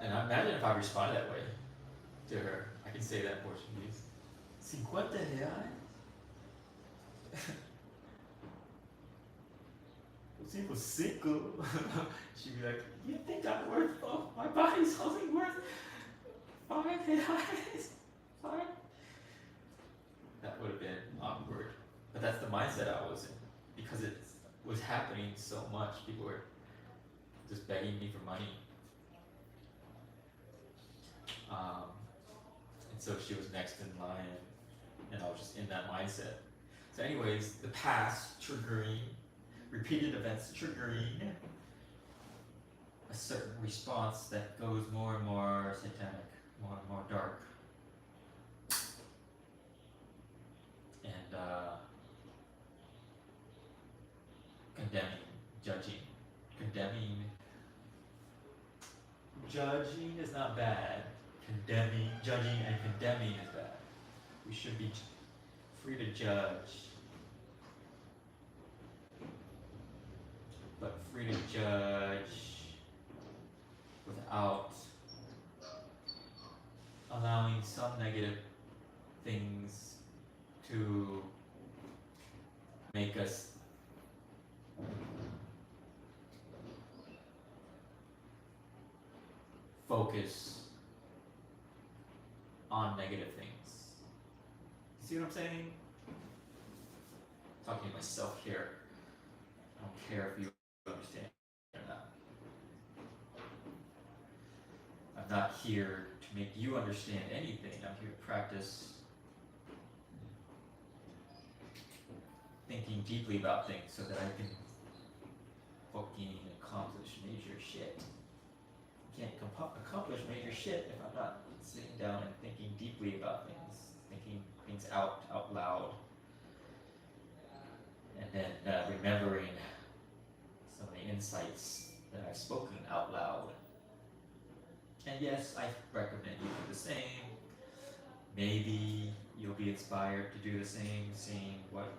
And I imagine if I responded that way to her, I can say that in Portuguese. 50 reais? Tipo, cinco. She'd be like, you think I'm worth, oh, my body's only worth 5 reais? 5? That would have been awkward. But that's the mindset I was in. Because it was happening so much. People were just begging me for money. And so she was next in line, and I was just in that mindset. So anyways, the past triggering, repeated events triggering a certain response that goes more and more satanic, more and more dark. And condemning, judging. Judging is not bad. Judging and condemning is bad. We should be free to judge, but free to judge without allowing some negative things to make us focus on negative things. See what I'm saying? I'm talking to myself here. I don't care if you understand or not. I'm not here to make you understand anything. I'm here to practice thinking deeply about things so that I can fucking accomplish major shit. I can't accomplish major shit if I'm not sitting down and thinking deeply about things, thinking things out loud, and then remembering some of the insights that I've spoken out loud. And yes, I recommend you do the same. Maybe you'll be inspired to do the same, seeing what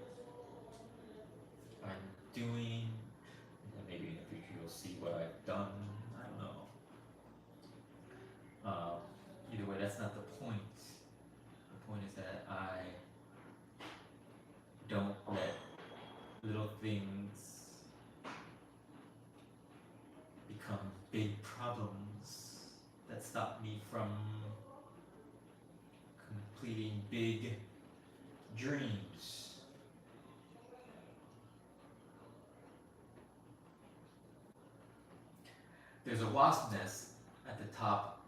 I'm doing, and maybe in the future you'll see what I've done. I don't know. Either way, that's not the point. The point is that I don't let little things become big problems that stop me from completing big dreams. There's a wasp nest at the top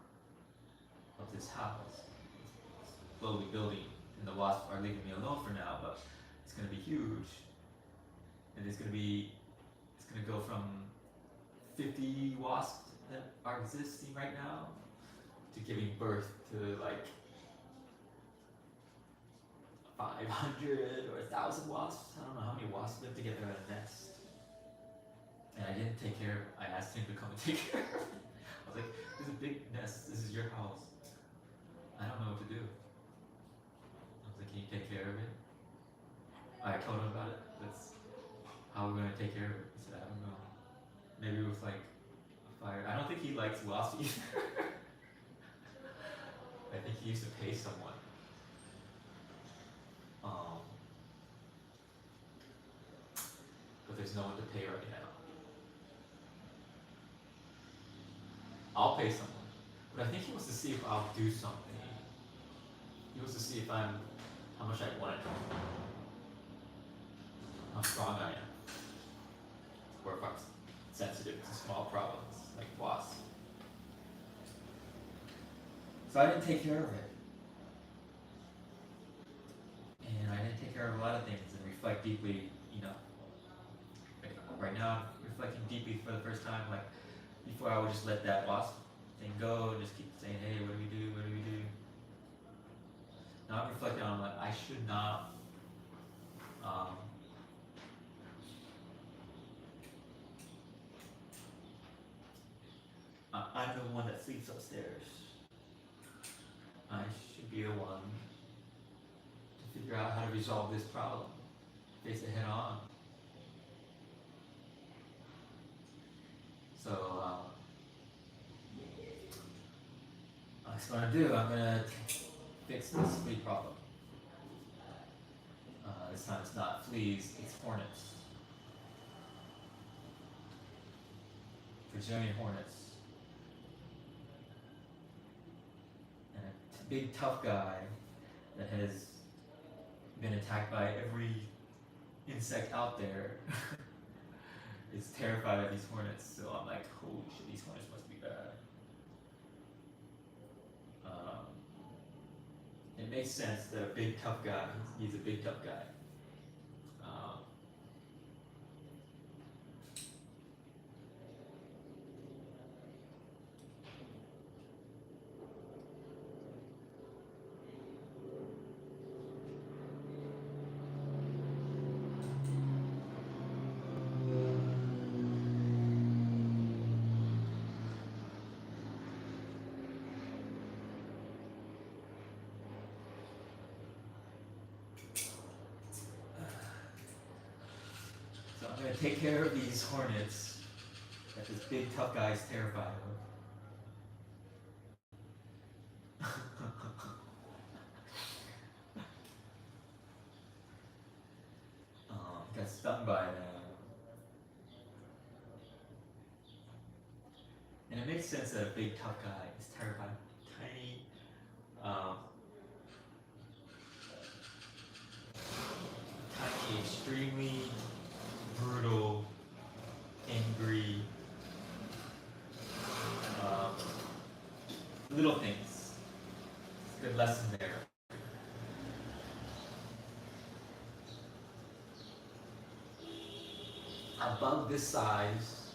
of this house, slowly building, and the wasps are leaving me alone for now, but it's gonna be huge. And it's gonna go from 50 wasps that are existing right now to giving birth to like 500 or 1,000 wasps. I don't know how many wasps live together in a nest. And I didn't take care of it. I asked him to come and take care of it. I was like, there's a big nest. This is your house. I don't know what to do. I was like, can you take care of it? I told him about it. That's how we're going to take care of it. He said, I don't know. Maybe with like a fire. I don't think he likes wasps either. I think he used to pay someone. But there's no one to pay right now. I'll pay someone. But I think he wants to see if I'll do something. He wants to see if how much I want it. How strong I am. Or if I'm sensitive to small problems, like wasps. So I didn't take care of it. And I didn't take care of a lot of things and reflect deeply, right now I'm reflecting deeply for the first time. Like before I would just let that wasp thing go and just keep saying, hey, what do we do? What do we do? Now I'm reflecting on like I should not I'm the one that sleeps upstairs. I should be the one to figure out how to resolve this problem, face it head on. So that's what I'm gonna do. I'm gonna fix this flea problem. This time it's not fleas, it's hornets. Brazilian hornets. And a big tough guy that has been attacked by every insect out there is terrified of these hornets. So I'm like, holy shit, these hornets must be bad. It makes sense that a big tough guy, he's a big tough guy. So I'm going to take care of these hornets that this big tough guy is terrified of. Got stung by them. And it makes sense that a big tough guy is terrified of tiny, extremely brutal, angry, little things. Good lesson there. A bug this size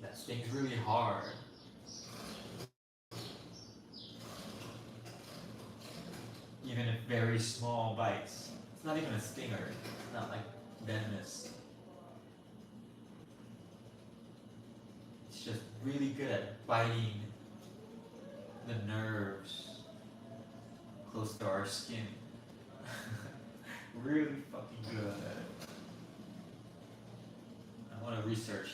that stings really hard. Even if very small bites. It's not even a stinger. It's not like venomous. It's just really good at biting the nerves close to our skin. Really fucking good at it. I want to research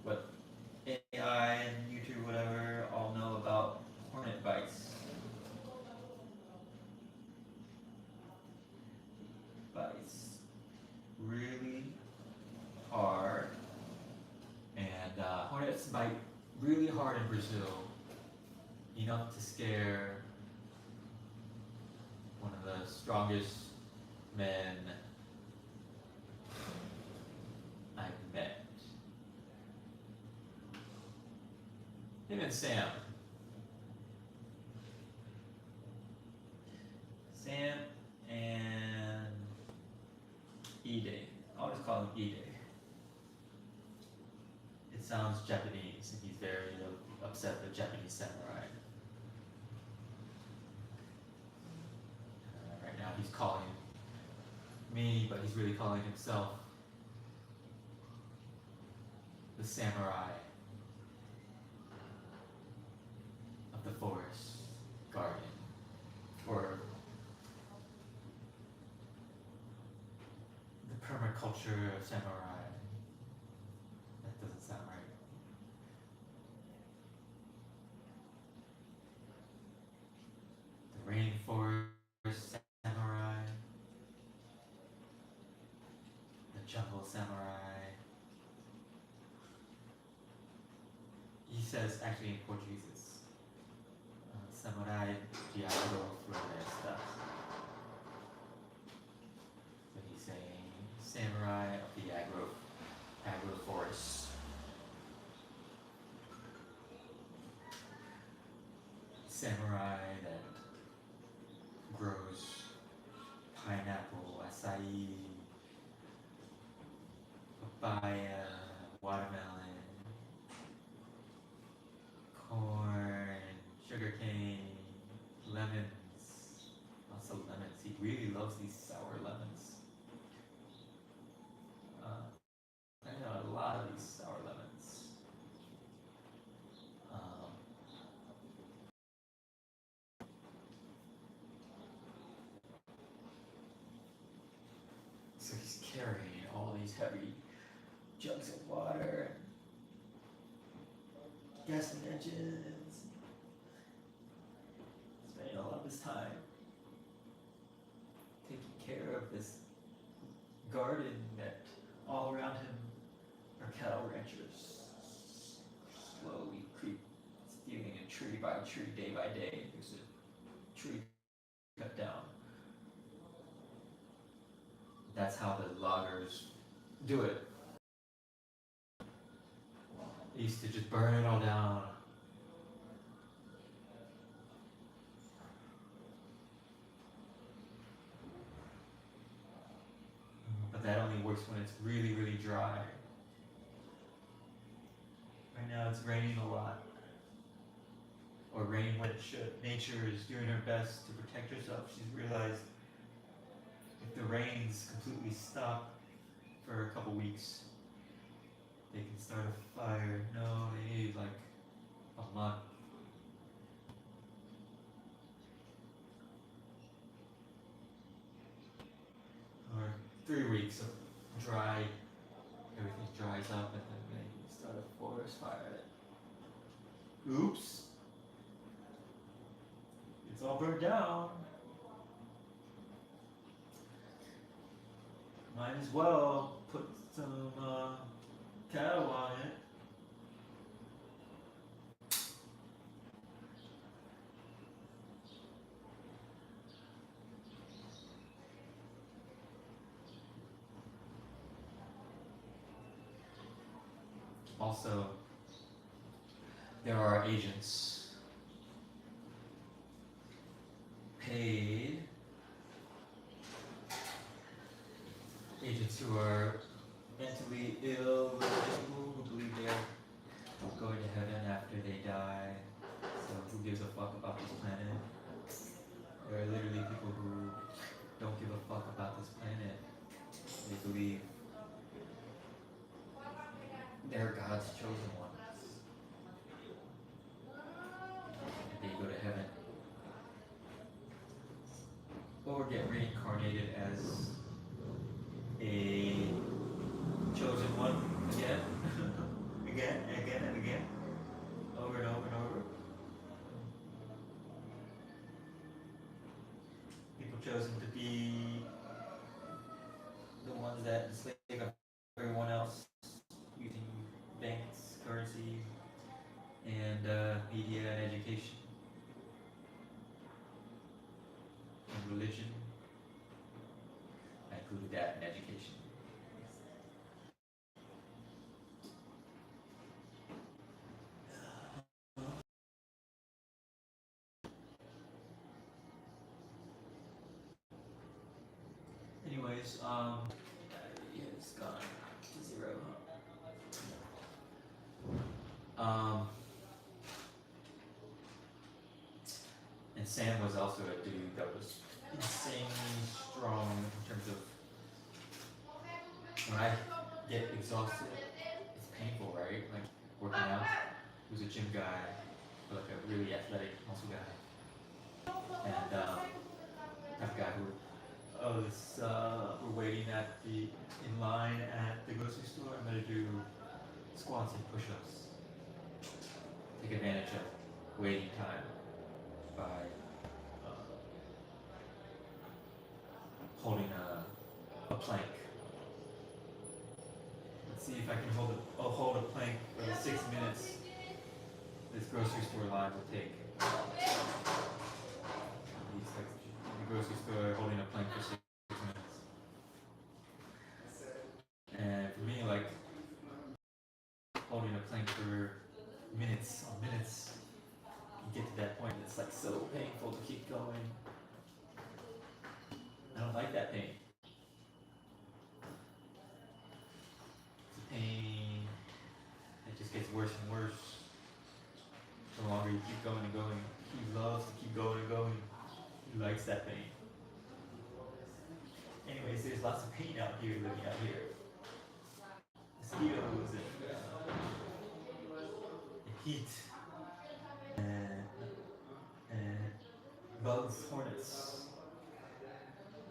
what AI and YouTube, whatever, all know about hornet bites. but it's really hard. And hornets bite really hard in Brazil, enough to scare one of the strongest men I've met. Him and Sam. Sam and Ide. I'll just call him Ide. It sounds Japanese, and he's very upset with Japanese samurai. Right now he's calling me, but he's really calling himself the samurai of the forest garden, or the permaculture of samurai. That doesn't sound right. The rainforest samurai, the jungle samurai. He says, actually in Portuguese, it's samurai de agro-floresta. So he's saying samurai of the agroforest. Samurai that grows pineapple, acai, papaya, watermelon, corn, sugarcane, lemons. Lots of lemons. He really loves these sour lemons. I know a lot of these sour lemons. So he's carrying all these heavy jugs of water, gasoline engines, spending a lot of his time taking care of this garden that all around him are cattle ranchers slowly stealing it tree by tree, day by day. There's a tree cut down. That's how the loggers do it. They used to just burn it all down. But that only works when it's really, really dry. Right now it's raining a lot. Or raining when it should. Nature is doing her best to protect herself. She's realized if the rains completely stop for a couple weeks, they can start a fire. No, they need like a month. Or 3 weeks of dry, everything dries up, and then they can start a forest fire. Oops. It's all burned down. Might as well put some cattle on it. Also, there are agents paid, agents who are mentally ill, people who believe they're going to heaven after they die. So who gives a fuck about this planet? There are literally people who don't give a fuck about this planet. They believe they're God's chosen ones. And they go to heaven. Or get reincarnated as a chosen one again. again and again. Over and over and over. People chosen to be ones that enslave everyone else using banks, currency, and media and education and religion. I included that in education. Anyways, yeah, it's gone to zero. And Sam was also a dude that was insanely strong in terms of when I get exhausted, it's painful, right? Like working out. He was a gym guy, like a really athletic muscle guy, and type of guy who was we're waiting at the in line at the grocery store. I'm gonna do squats and push-ups. Take advantage of waiting time by holding a plank. Let's see if I can hold a plank for 6 minutes. This grocery store line will take. He's like in the grocery store holding a plank for 6 minutes. And for me, like holding a plank for minutes on minutes, you get to that point that's like so painful to keep going. I don't like that pain. It's a pain that just gets worse and worse. The longer you keep going and going, he loves to keep going and going. He likes that pain. Anyways, there's lots of pain out here, living out here. Mosquitoes and heat and bugs, hornets,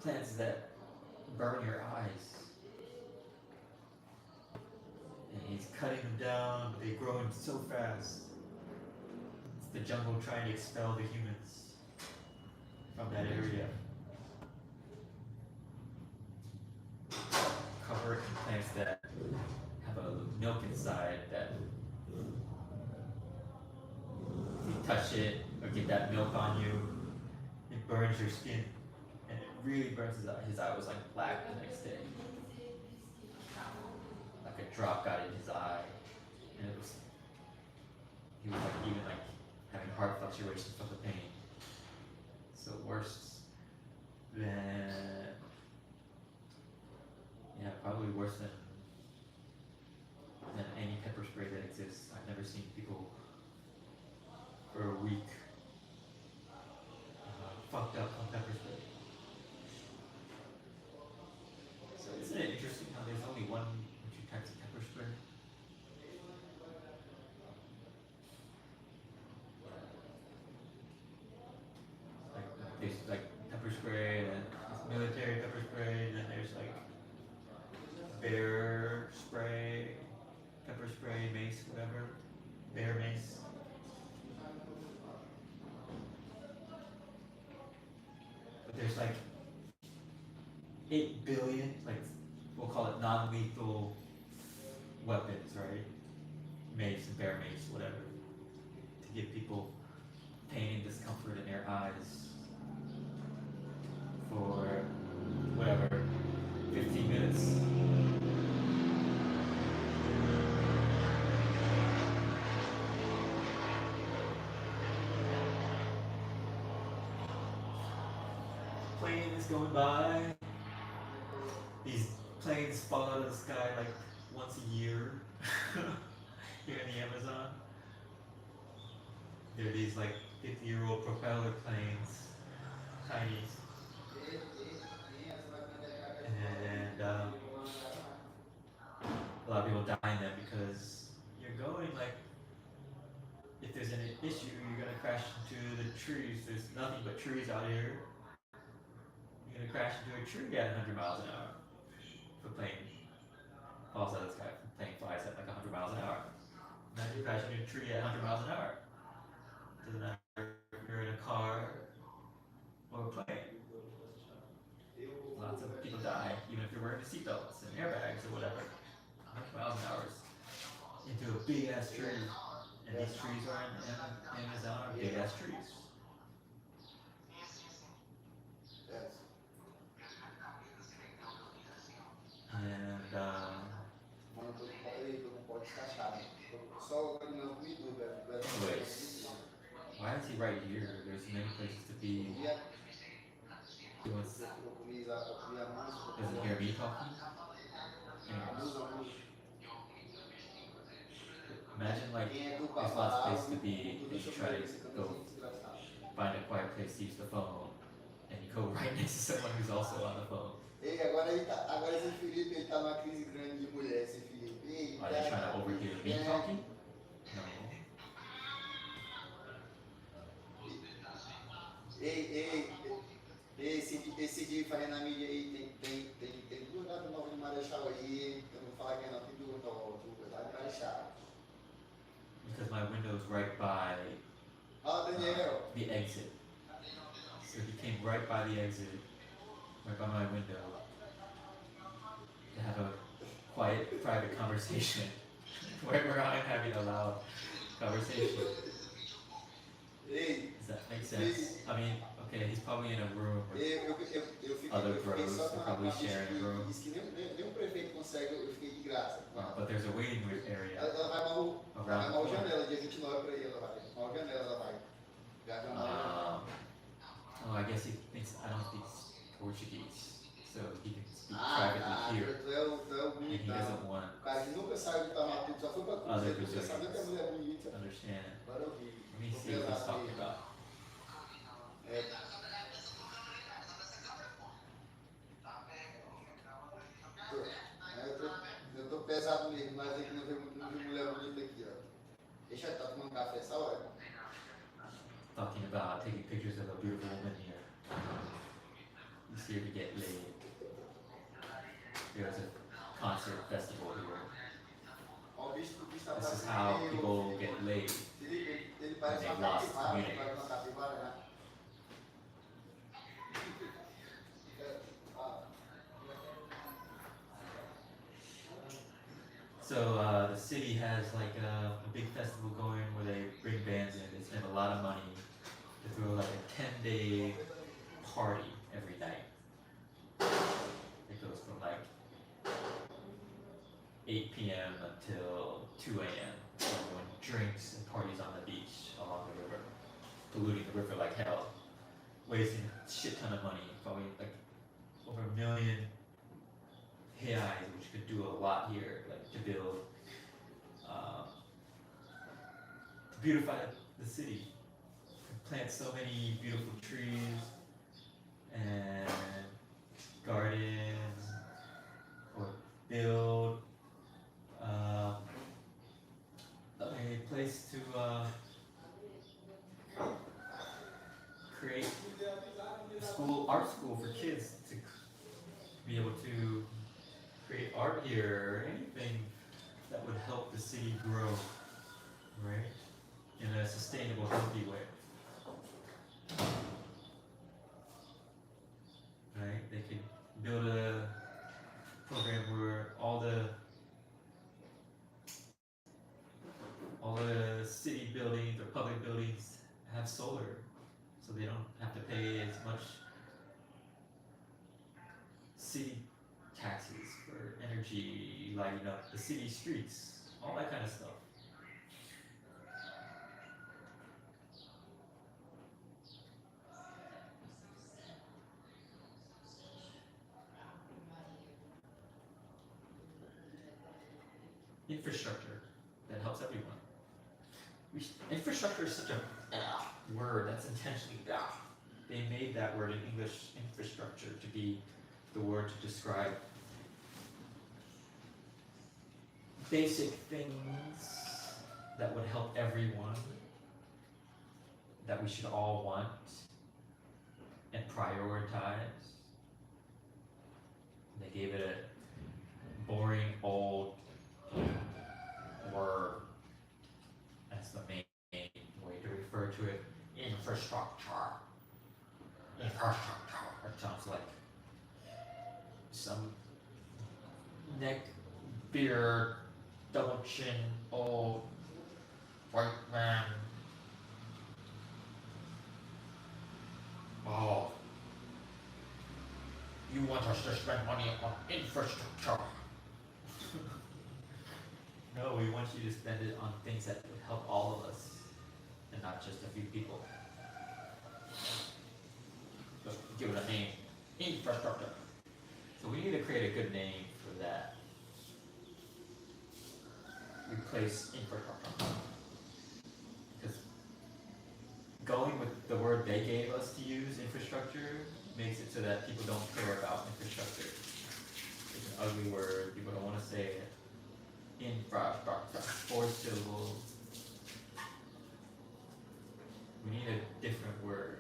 plants that burn your eyes. And he's cutting them down, but they're growing so fast. It's the jungle trying to expel the humans from that area. Cover it in plants that have a milk inside that if you touch it or get that milk on you, it burns your skin. And it really burns his eye. His eye was like black the next day. Like a drop got in his eye. And he was like even like having heart fluctuations from the pain. So worse than, yeah, probably worse than any pepper spray that exists. I've never seen people for a week fucked up on pepper spray. So isn't it interesting how there's only one or two types of pepper spray? Like there's like pepper spray, and there's military pepper spray, and then there's like bear spray, pepper spray, mace, whatever, bear mace. But there's like 8 billion, like we'll call it non-lethal weapons, right? Mace and bear mace, whatever, to give people pain and discomfort in their eyes for whatever, 15 minutes. Plane is going by. These planes fall out of the sky like once a year here in the Amazon. They're these like 50-year-old propeller planes, tiny. And a lot of people die in them because you're going like, if there's an issue, you're gonna crash into the trees. There's nothing but trees out here. You're gonna crash into a tree at 100 miles an hour. If a plane falls out of the sky, if a plane flies at like 100 miles an hour. Imagine crashing into a tree at 100 miles an hour. Doesn't matter if you're in a car or a plane. A lot lots of people die, even if you're wearing seatbelts and airbags or whatever. 100 miles an hour into a big ass tree. And these trees are in Amazon are big ass trees. And anyways, why is he right here? There's many places to be. He wants, doesn't hear me talking. Anyways. Imagine like there's lots of places to be and you try to go find a quiet place to use the phone and you go right next to someone who's also on the phone. Ei, agora esse Felipe, ele tá numa crise grande de mulher, esse Felipe. Ei, Are they trying to overhear me talking? No. Esse dia falando na mídia aí, tem duas datas novas de Marechal aí, eu não vou falar que não, tem duas novas de Marechal. Because my window is right by the exit. So he came right by the exit, right by my window, to have a quiet, private conversation where I'm having a loud conversation. Does that make sense? I mean, okay, he's probably in a room with other bros, they're probably sharing a room. But there's a waiting area around the corner. Oh, I guess he thinks I don't speak Portuguese, so he can speak privately here. And he doesn't want other Brazilians to understand. Let me see what he's talking about. Eu tô pesado mesmo, mas aqui não vi mulher bonita aqui, ó. Deixa eu estar tomando café essa hora. Talking about taking pictures of a beautiful woman here. He's here to get laid. There's a concert festival here. This is how people get laid when they've lost community. So the city has like a big festival going where they bring bands in. They spend a lot of money to throw like a 10-day party every night. It goes from like 8 p.m. until 2 a.m. Everyone drinks and parties on the beach along the river, polluting the river like hell, wasting a shit ton of money, probably like over $1 million reais, which could do a lot here, like to build, to beautify the city, plant so many beautiful trees and gardens, or build a place to create a school, art school for kids to be able to create art here or anything that would help the city grow, right? In a sustainable, healthy way. Right? They could build a program where all the city buildings or public buildings have solar, so they don't have to pay as much city taxes for energy, lighting up the city streets, all that kind of stuff. Infrastructure that helps everyone. Infrastructure is such a word that's intentionally they made that word in English, infrastructure, to be the word to describe basic things that would help everyone, that we should all want and prioritize. They gave it a boring old word as the main way to refer to it. Infrastructure. Infrastructure. It sounds like neck, beard, double chin, old white man. Oh, you want us to spend money on infrastructure? No, we want you to spend it on things that would help all of us, and not just a few people. So give it a name, infrastructure. So we need to create a good name for that. Replace infrastructure. Because going with the word they gave us to use, infrastructure, makes it so that people don't care about infrastructure. It's an ugly word, people don't want to say it. Infrastructure, 4 syllables. We need a different word.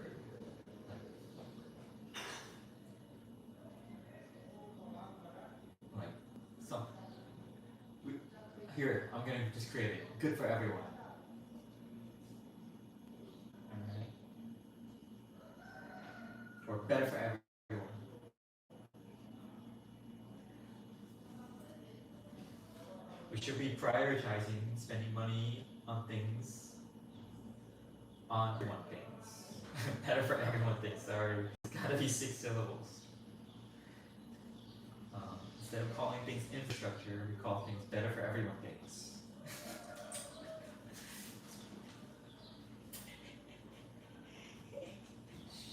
Like something. Here, I'm gonna just create it. Good for everyone. Alright. Or better for everyone. We should be prioritizing spending money on things, on everyone things. Better for everyone things, sorry. It's gotta be 6 syllables. Instead of calling things infrastructure, we call things better for everyone things.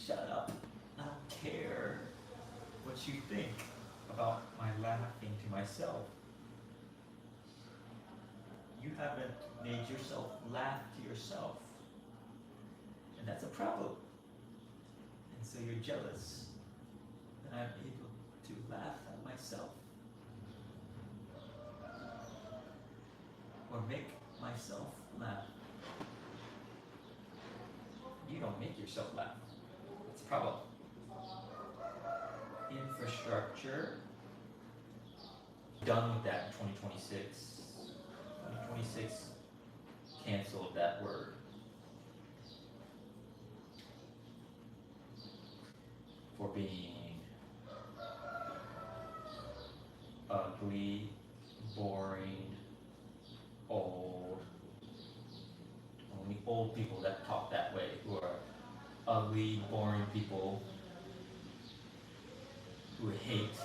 Shut up. I don't care what you think about my laughing to myself. You haven't made yourself laugh to yourself. And that's a problem. And so you're jealous that I'm able to laugh at myself. Or make myself laugh. You don't make yourself laugh. That's a problem. Infrastructure. Done with that in 2026. 2026 canceled that word. For being ugly, boring, old. Only old people that talk that way, who are ugly, boring people who hate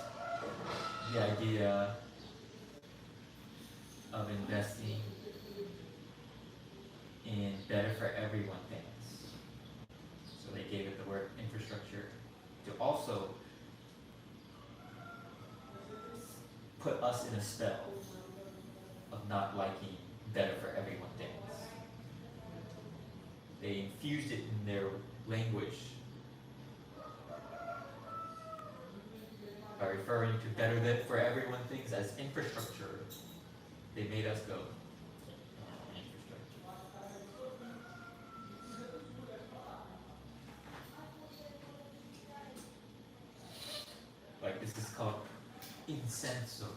the idea of investing in better for everyone things. So they gave it the word infrastructure to also put us in a spell of not liking better for everyone things. They infused it in their language by referring to better than for everyone things as infrastructure. They made us go. Like this is called incenso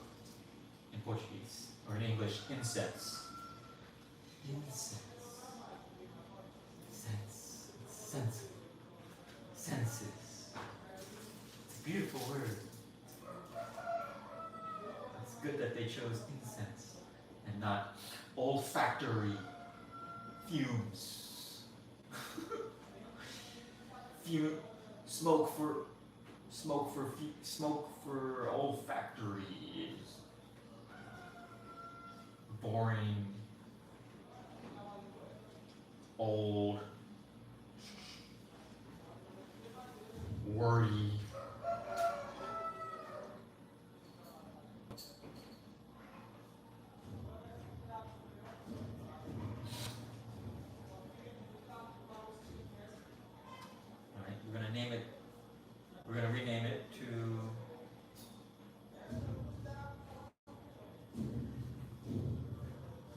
in Portuguese, or in English, incense. Incense. Sense. Sense. Senses. It's a beautiful word. It's good that they chose incense and not olfactory fumes. Smoke for olfactories. Boring, old, wordy. Alright, we're gonna name it, we're gonna rename it to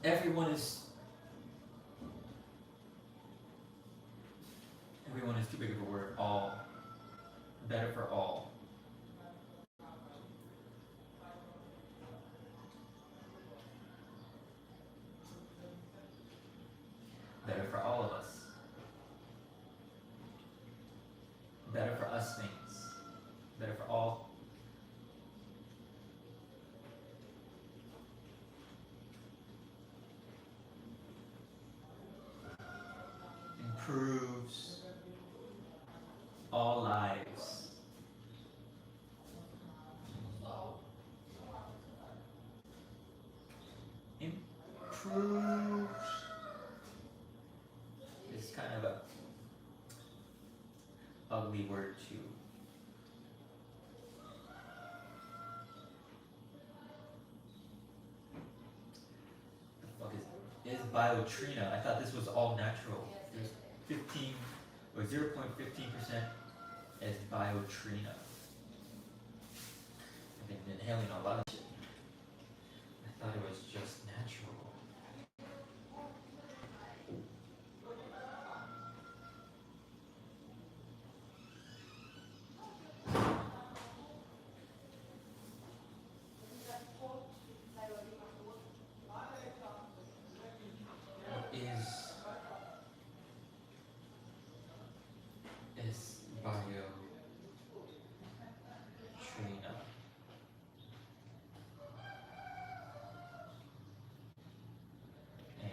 everyone is too big of a word. All. Better for all. Better for all of us. Better for us things. Better for all. all lives. Improved. It's kind of a ugly word too. The fuck is Biotrina? I thought this was all natural. There's 15 or 0.15% as Biotrina. I've been inhaling a lot of shit. I thought it was just natural. What is Biotrina? And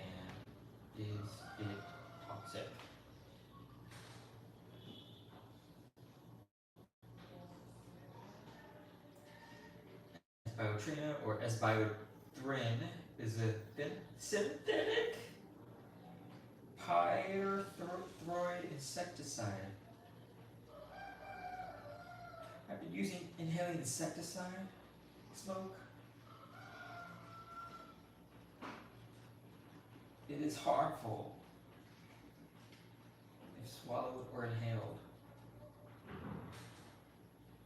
is it toxic? Biotrina or S-biothrin is a synthetic pyrethroid insecticide. I've been inhaling insecticide smoke. It is harmful if swallowed or inhaled.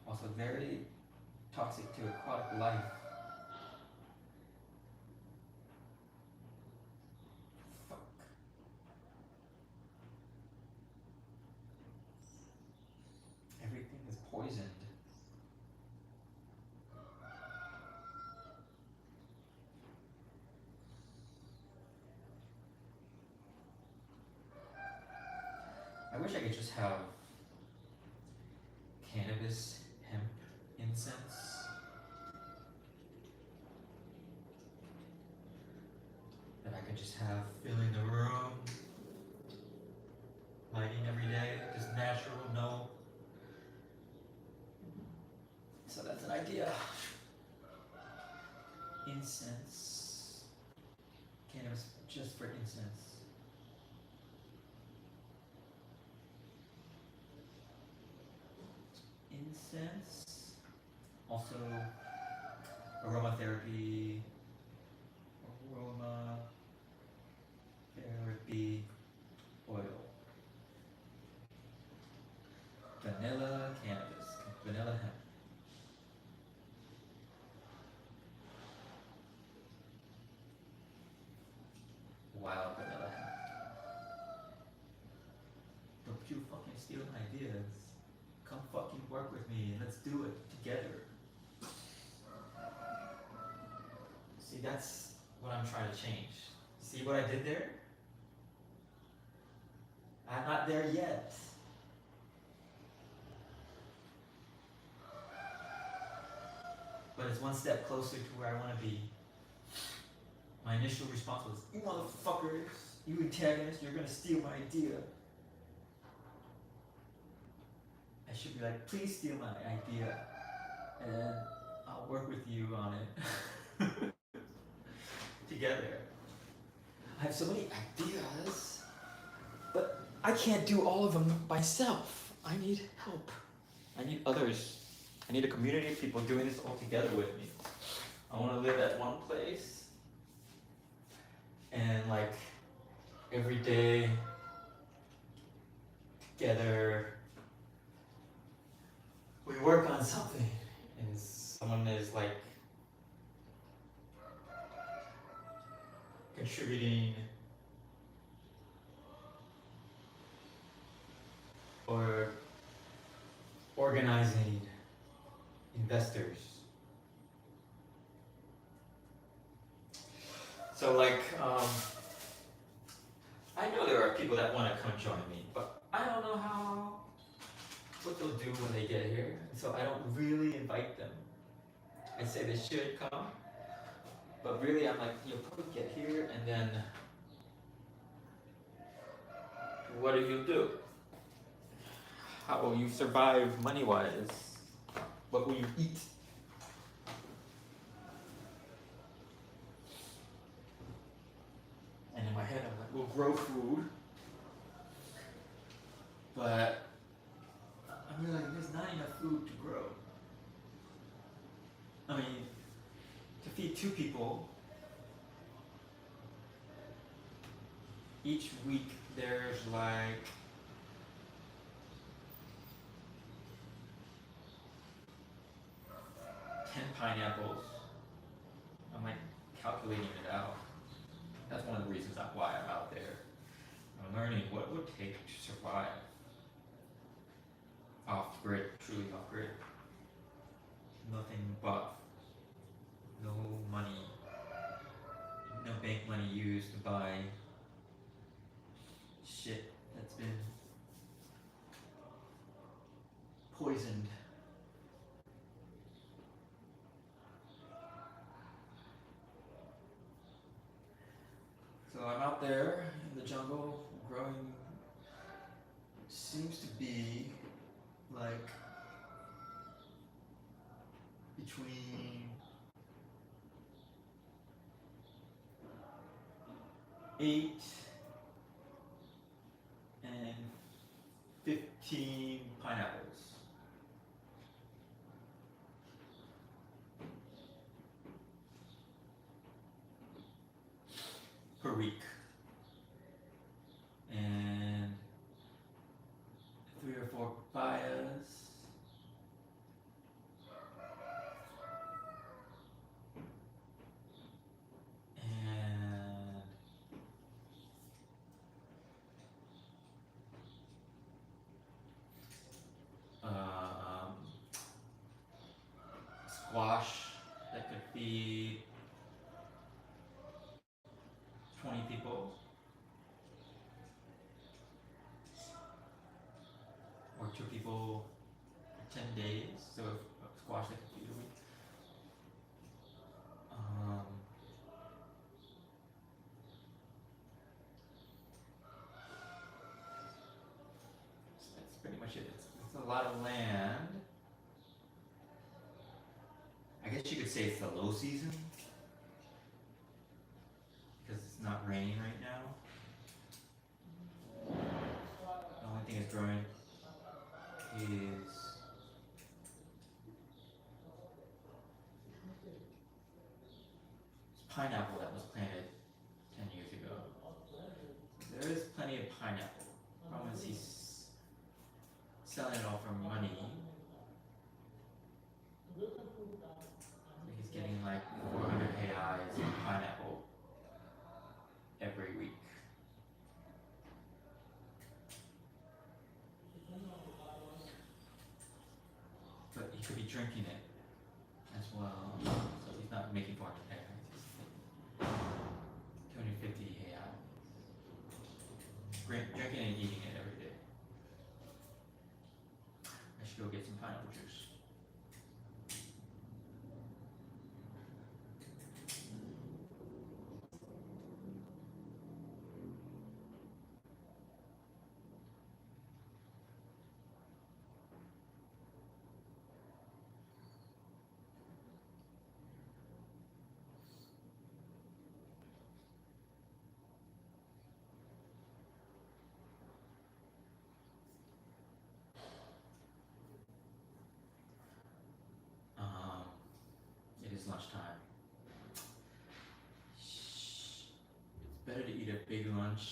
Also very toxic to aquatic life. Fuck. Everything is poisoned. I wish I could just have cannabis hemp incense. That I could just have filling the room, lighting every day, just natural, no. So that's an idea. Incense. Cannabis just for incense. Incense. Also aromatherapy. Aromatherapy oil. Vanilla cannabis. Vanilla hemp. Wild vanilla hemp. Don't you fucking steal my ideas. Come fucking work with me and let's do it together. See, that's what I'm trying to change. See what I did there? I'm not there yet. But it's one step closer to where I want to be. My initial response was, you motherfuckers, you antagonists, you're gonna steal my idea. I should be like, please steal my idea, and then I'll work with you on it. Together. I have so many ideas, but I can't do all of them myself. I need help. I need others. I need a community of people doing this all together with me. I want to live at one place and like every day together we work on something and someone is like contributing or organizing investors. So like, I know there are people that want to come join me, but I don't know what they'll do when they get here. So I don't really invite them. I say they should come, but really I'm like, you'll probably get here and then what do you do? how will you survive money-wise? What will you eat? And in my head, I'm like, we'll grow food, but I'm realizing there's not enough food to grow. I mean, to feed 2 people, each week there's like 10 pineapples. I'm like calculating it out. That's one of the reasons why I'm out there. I'm learning what it would take to survive off grid, truly off grid. Nothing but no money, no bank money used to buy shit that's been poisoned. So I'm out there in the jungle growing, seems to be like between 8 and 15 pineapples per week, and 3 or 4 papayas, and squash that could feed 20 people, or 2 people for 10 days, so squash that could feed a week. So that's pretty much it. It's a lot of land. I guess you could say it's the low season because it's not raining right now. The only thing that's growing is pineapple that was planted 10 years ago. There is plenty of pineapple. Problem is he's selling it all for money. He's getting like 400 reais in pineapple every week. But he could be drinking it as well, so he's not making 400 reais. 250 reais. Drinking and eating it every day. I should go get some pineapple juice. It is lunchtime. It's better to eat a big lunch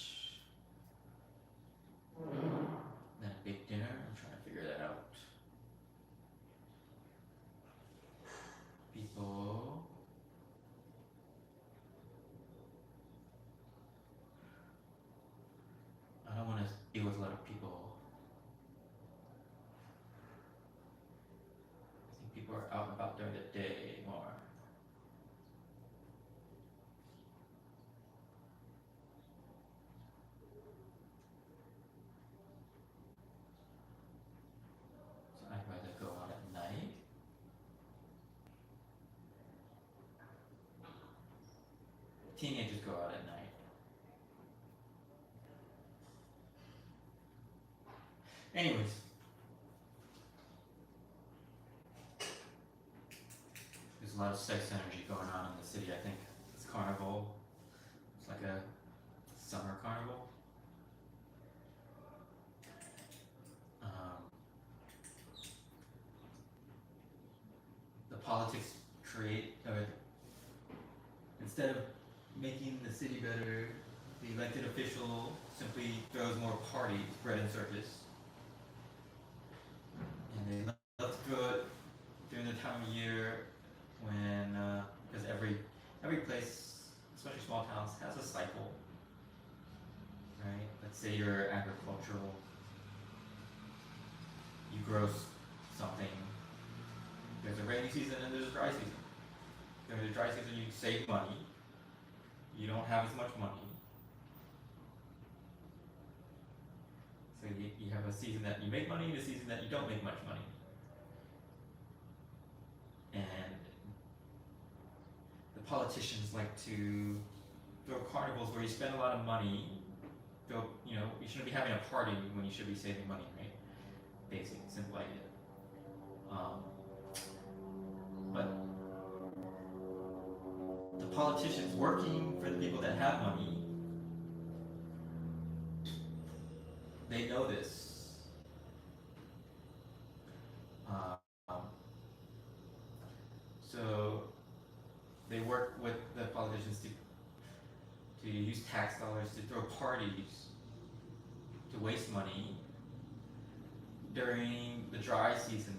than a big dinner. I'm trying to figure that out. People. I don't want to deal with a lot of people. I think people are out and about during the day more. So I'd rather go out at night. Teenagers go out at night. Anyways, there's a lot of sex energy going on in the city. I think it's carnival. It's like a summer carnival. Um, the politics create, or instead of making the city better, the elected official simply throws more parties, bread and circus. And they love to throw it during the time of year when, because every place, especially small towns, has a cycle, right? Let's say you're agricultural, you grow something. There's a rainy season and there's a dry season. During the dry season, you save money. You don't have as much money. So you have a season that you make money and a season that you don't make much money. And the politicians like to throw carnivals where you spend a lot of money. You shouldn't be having a party when you should be saving money, right? Basic, simple idea. But the politicians working for the people that have money, they know this. So they work with the politicians to use tax dollars to throw parties, to waste money during the dry season,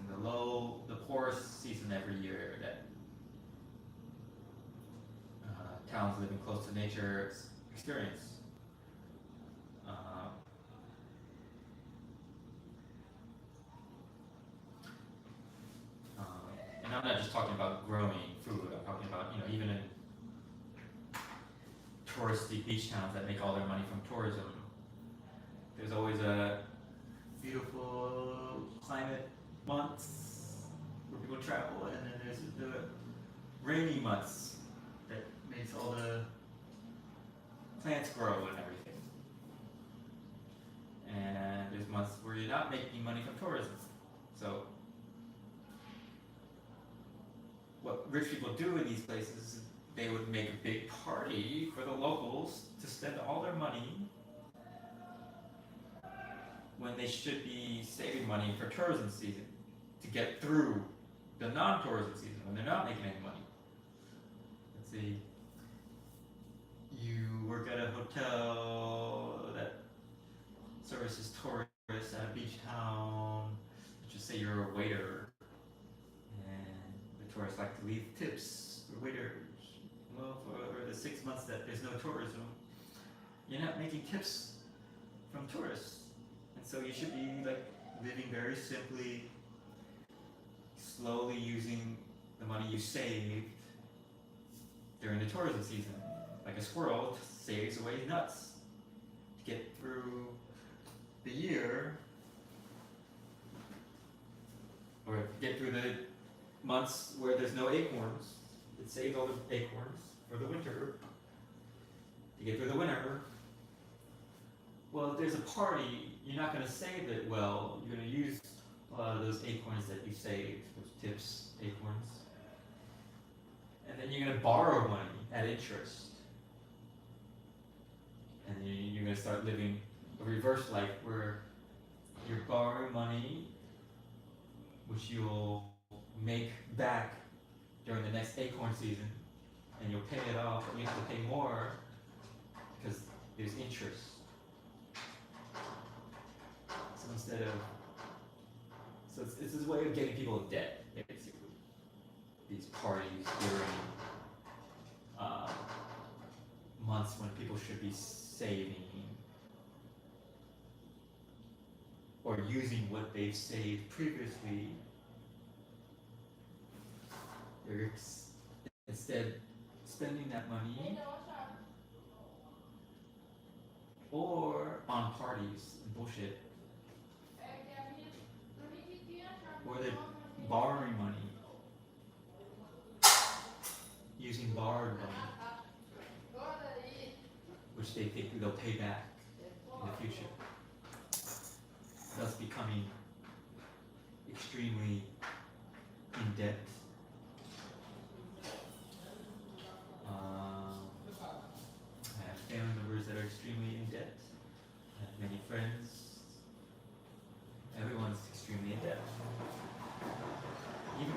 the poorest season every year that towns living close to nature experience. And I'm not just talking about growing food. I'm talking about even in touristy beach towns that make all their money from tourism. There's always a beautiful climate months where people travel, and then there's the rainy months that makes all the plants grow and everything. And there's months where you're not making money from tourism. So what rich people do in these places is they would make a big party for the locals to spend all their money when they should be saving money for tourism season to get through the non-tourism season when they're not making any money. Let's see, you work at a hotel that services tourists at a beach town. Let's just say you're a waiter, and the tourists like to leave tips for waiters. Well, for the 6 months that there's no tourism, you're not making tips from tourists. And so you should be living very simply, slowly using the money you saved during the tourism season. Like a squirrel saves away nuts to get through the year, or get through the months where there's no acorns. It saves all the acorns for the winter to get through the winter. Well, if there's a party, you're not going to save it well. You're going to use a lot of those acorns that you saved, those tips, acorns. And then you're going to borrow money at interest. And then you're going to start living a reverse life where you're borrowing money, which you'll make back during the next acorn season, and you'll pay it off, and you have to pay more because there's interest. So it's this way of getting people in debt, basically. These parties during months when people should be saving or using what they've saved previously. They're instead spending that money or on parties and bullshit, or they're borrowing money, using borrowed money, which they think they'll pay back in the future, thus becoming extremely in debt.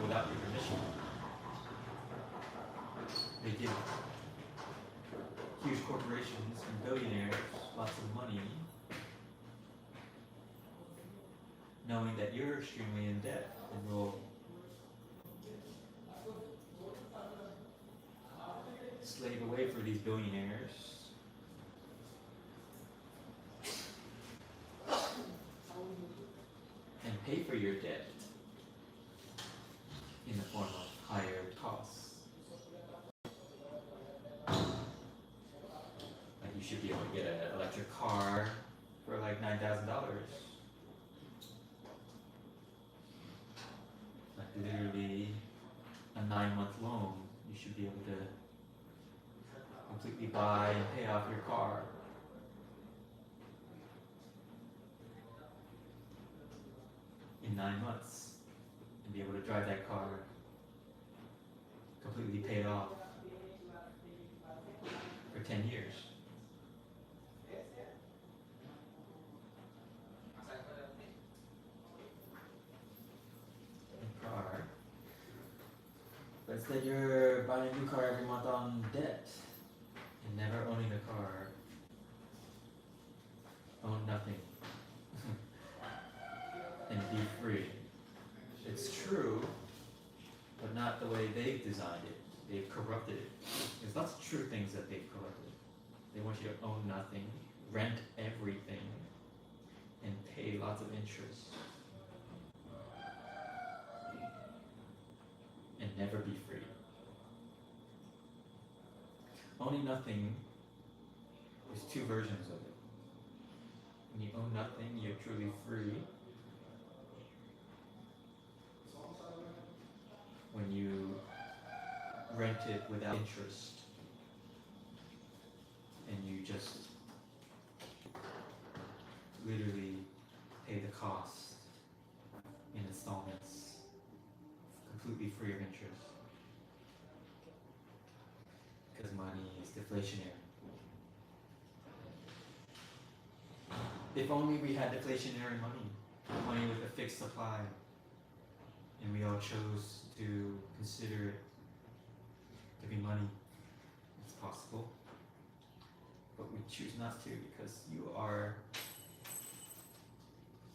without your permission. They give huge corporations and billionaires lots of money, knowing that you're extremely in debt and will slave away for these billionaires and pay for your debt in the form of higher costs. Like you should be able to get an electric car for like $9,000. Like literally a 9-month loan, you should be able to completely buy and pay off your car. In 9 months, and be able to drive that car completely paid off for 10 years. A car. But instead you're buying a new car every month on debt and never owning a car. Own nothing. And be free. It's true, but not the way they've designed it. They've corrupted it. There's lots of true things that they've corrupted. They want you to own nothing, rent everything, and pay lots of interest. And never be free. Owning nothing, there's two versions of it. When you own nothing, you're truly free. When you rent it without interest and you just literally pay the cost in installments, completely free of interest, because money is deflationary. If only we had deflationary money with a fixed supply, and we all chose to consider it to be money. It's possible, but we choose not to because you are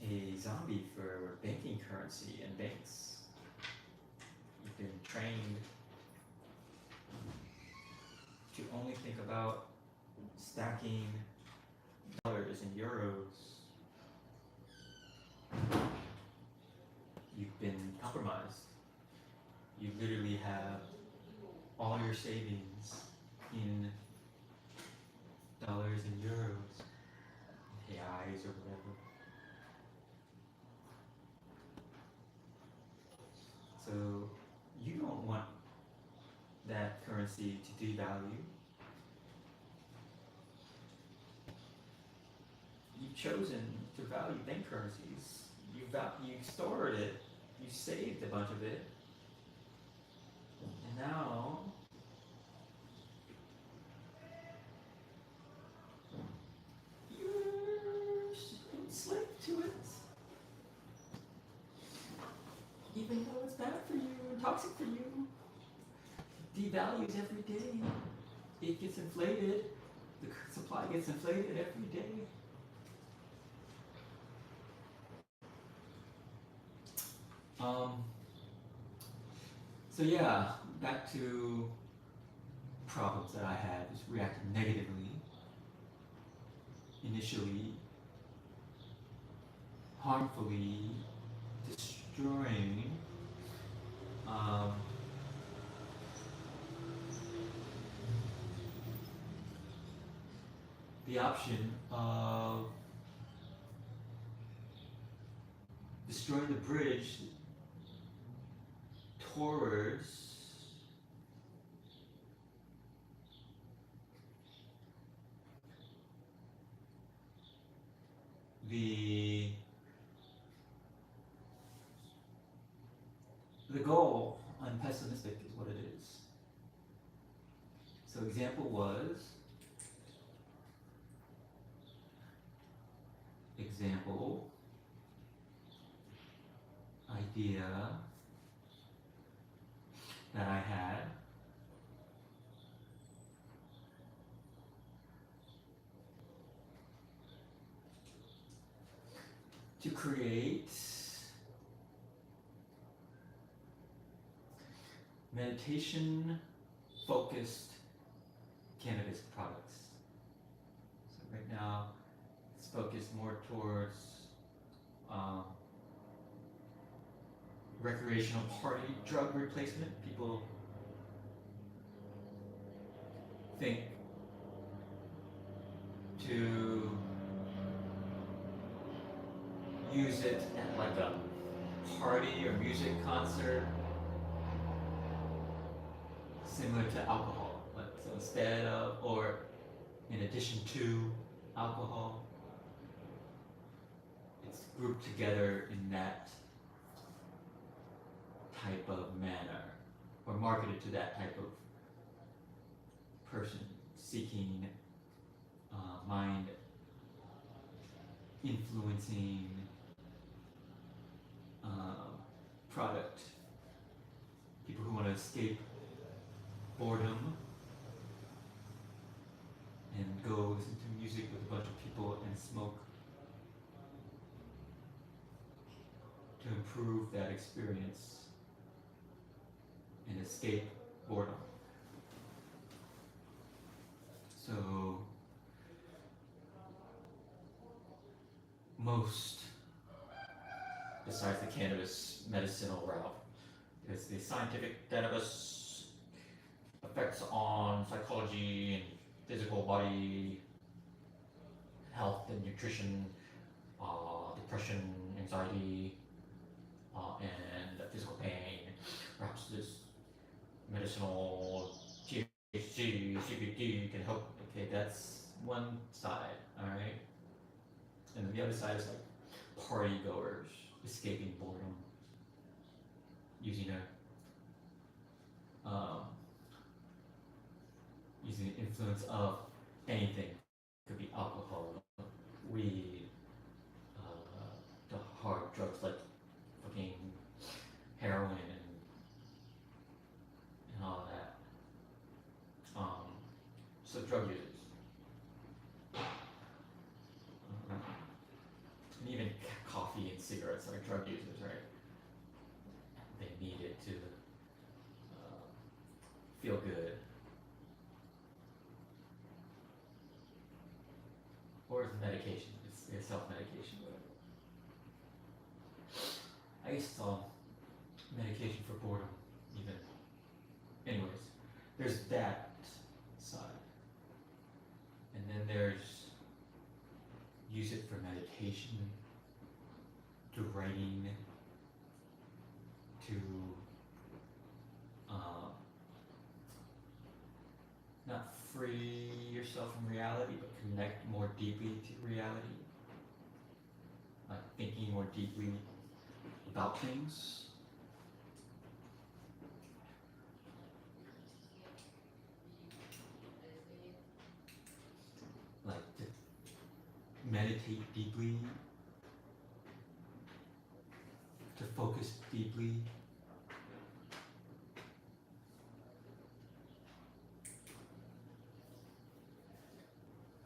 a zombie for banking currency and banks. You've been trained to only think about stacking dollars and euros. You've been compromised. You literally have all your savings in dollars and euros, AIs or whatever. So you don't want that currency to devalue. You've chosen to value bank currencies. You stored it, you saved a bunch of it, and now you're enslaved to it. Even though it's bad for you and toxic for you, devalues every day. It gets inflated, the supply gets inflated every day. So yeah, back to problems that I had, just reacting negatively, initially, harmfully, destroying the option of destroying the bridge towards the goal. I'm pessimistic is what it is. So example was idea that I had. To create meditation focused cannabis products. So right now it's focused more towards recreational party drug replacement. People think to use it at like a party or music concert, similar to alcohol. Like, so instead of, or in addition to alcohol, it's grouped together in that type of manner, or marketed to that type of person seeking mind influencing product. People who want to escape boredom and go listen to music with a bunch of people and smoke to improve that experience and escape boredom. So most, besides the cannabis medicinal route, is the scientific cannabis effects on psychology and physical body health and nutrition, depression, anxiety, and physical pain. Perhaps this medicinal THC, CBD can help. Okay, that's one side, all right? And then the other side is like party goers escaping boredom using using the influence of anything. It could be alcohol, weed, the hard drugs like fucking heroin and all that. So drug users. And even coffee and cigarettes are drug users, right? They need it to feel good. Or it's medication, it's self-medication, whatever. I guess it's all medication for boredom, even. Anyways, there's that side. And then there's use it for meditation, to writing, to not free yourself from reality, but connect more deeply to reality. Like thinking more deeply about things. Like to meditate deeply, to focus deeply.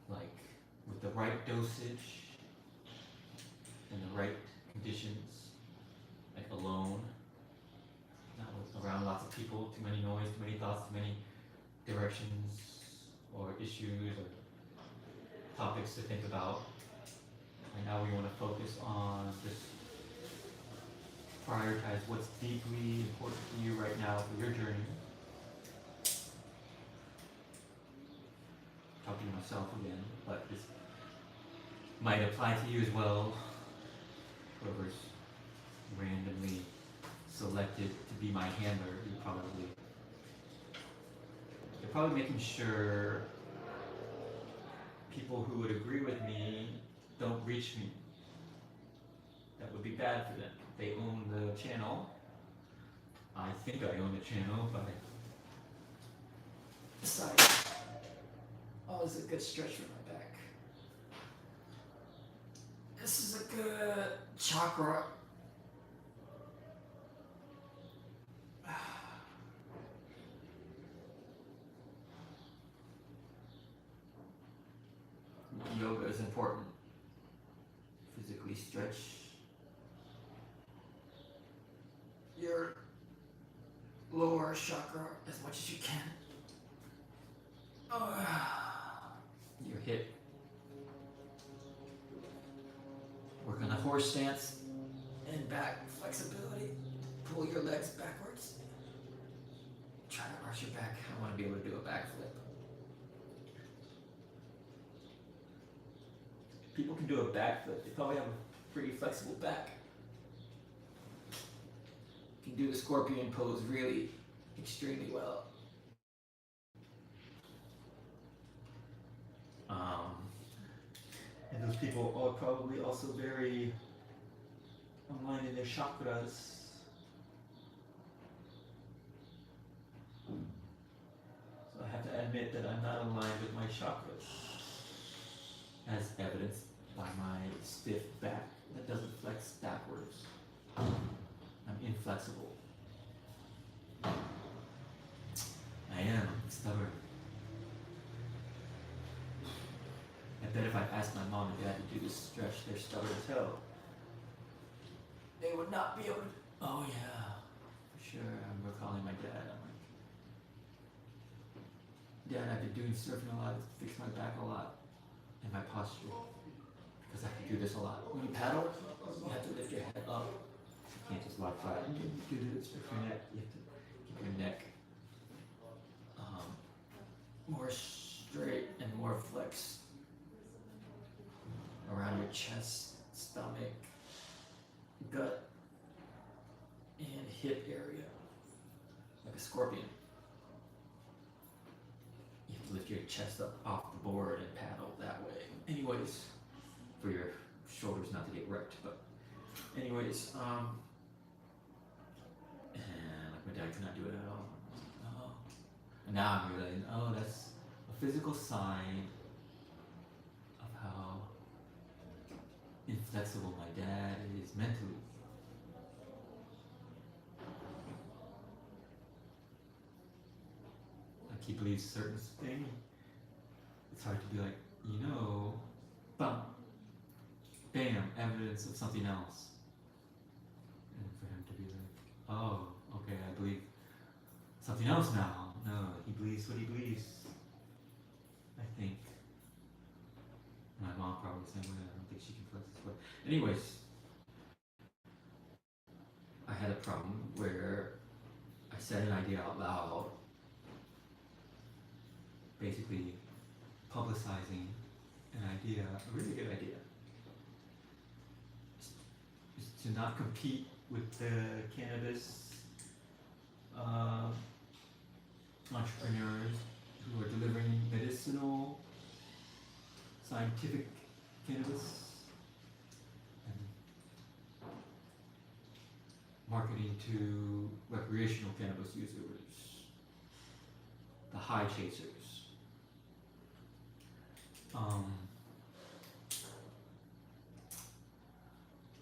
Like with the right dosage and the right conditions, like alone, not with, around lots of people, too many noise, too many thoughts, too many directions or issues or topics to think about. And now we want to focus on just prioritize what's deeply important to you right now for your journey. Talking to myself again, but this might apply to you as well. Whoever's randomly selected to be my handler, you're probably making sure people who would agree with me don't reach me. That would be bad for them. They own the channel. I think I own the channel, but besides, oh, this is a good stretch for my back. This is a good chakra. yoga is important. Physically stretch your lower chakra as much as you can. Your hip. Work on the horse stance and back flexibility. Pull your legs backwards. Try to arch your back. I want to be able to do a backflip. People can do a backflip. They probably have a pretty flexible back. Can do the scorpion pose really extremely well. And those people are probably also very aligned in their chakras. So I have to admit that I'm not aligned with my chakras, as evidenced by my stiff back that doesn't flex backwards. I'm inflexible. I am stubborn. I bet if I asked my mom and dad to do this stretch, they're stubborn as hell. They would not be able to. Oh yeah, for sure. I'm recalling my dad. I'm like, Dad, I've been doing surfing a lot. It's fixed my back a lot and my posture because I can do this a lot. When you paddle, you have to lift your head up. You can't just lie flat. You do this with your neck. You have to keep your neck more straight and more flexed around your chest, stomach, gut, and hip area, like a scorpion. You have to lift your chest up off the board and paddle that way. Anyways, for your shoulders not to get wrecked, but anyways, and like my dad could not do it at all. Oh. And now I'm realizing, oh, that's a physical sign of how inflexible my dad is mentally. Like he believes certain things. It's hard to be like, bam, bam, evidence of something else. And for him to be like, oh, okay, I believe something else now. No, he believes what he believes. I think. My mom probably the same way. I don't think she can flex this way. Anyways, I had a problem where I said an idea out loud, basically publicizing an idea, a really good idea, is to not compete with the cannabis entrepreneurs who are delivering medicinal, scientific cannabis and marketing to recreational cannabis users, the high chasers.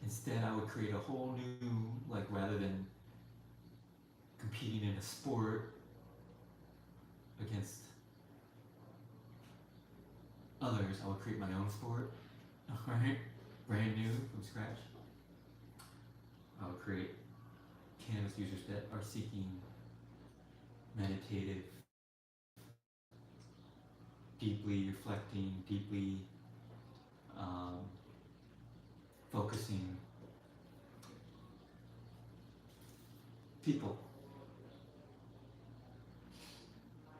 Instead, I would create a whole new, rather than competing in a sport against others, I would create my own sport, right? Brand new from scratch. I would create cannabis users that are seeking meditative, deeply reflecting, deeply focusing people.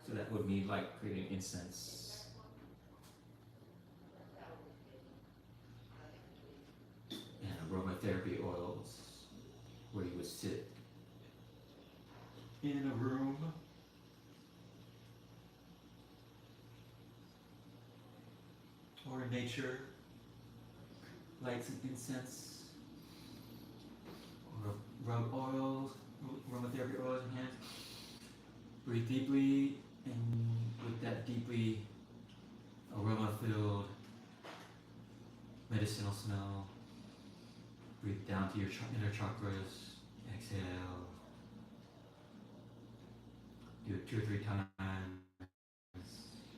So that would mean like creating incense and aromatherapy oils where you would sit in a room or in nature, light some incense or rub oils, aromatherapy oils in hand. Breathe deeply, and with that deeply aroma-filled medicinal smell, breathe down to your inner chakras. Exhale. Do it 2 or 3 times.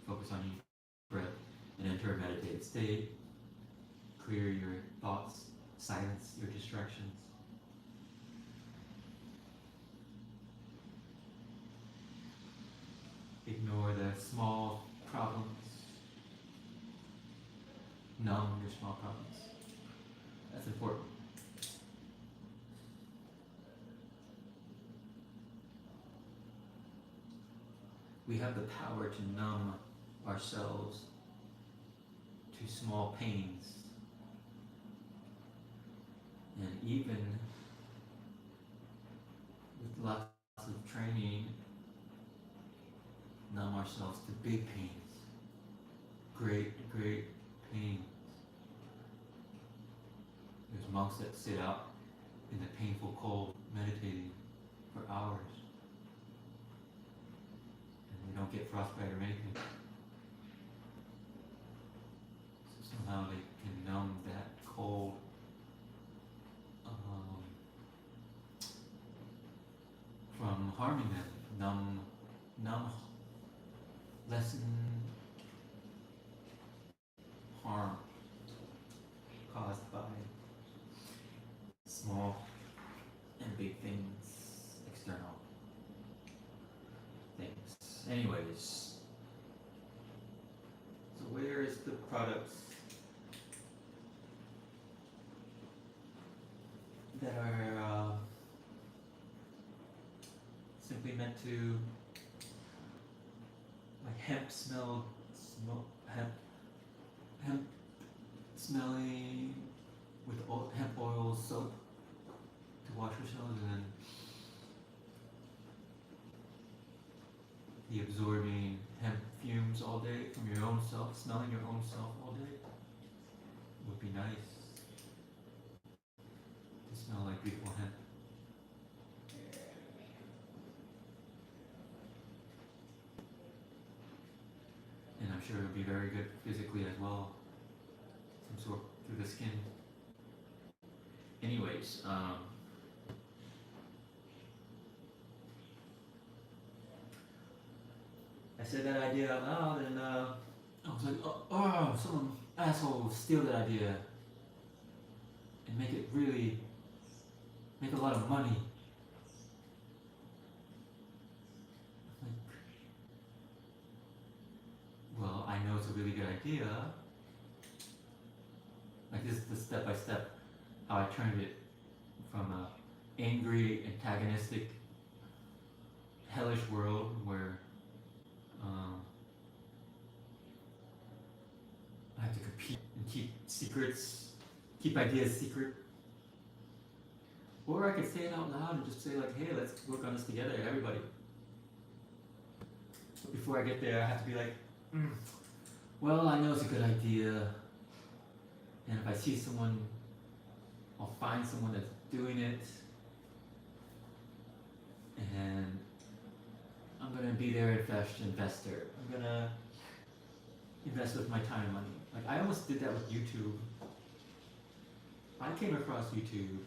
Focus on your breath and enter a meditative state. state, clear your thoughts, silence your distractions. Ignore the small problems. Numb your small problems. That's important. We have the power to numb ourselves to small pains. And even with lots of training, numb ourselves to big pains. Great pains. There's monks that sit out in the painful cold meditating for hours. And they don't get frostbite or anything. So somehow they can numb that cold from harming them. Numb, lessen harm caused by small and big things, external things. Anyways, so where is the products that are simply meant to, like hemp smelling with hemp oil soap to wash yourselves, and then the absorbing hemp fumes all day from your own self, smelling your own self all day would be nice. To smell like beautiful hemp. And I'm sure it would be very good physically as well. Absorb through the skin. Anyways, I said that idea out loud, and I was like, oh, some asshole steal that idea and make it really, make a lot of money. Like, well, I know it's a really good idea. Like, this is the step-by-step how I turned it from a angry, antagonistic, hellish world where I have to compete and keep secrets, keep ideas secret. Or I could say it out loud and just say like, hey, let's work on this together, everybody. But before I get there, I have to be like, well, I know it's a good idea. And if I see someone, I'll find someone that's doing it. And I'm gonna be their investor. I'm gonna invest with my time and money. Like, I almost did that with YouTube. I came across YouTube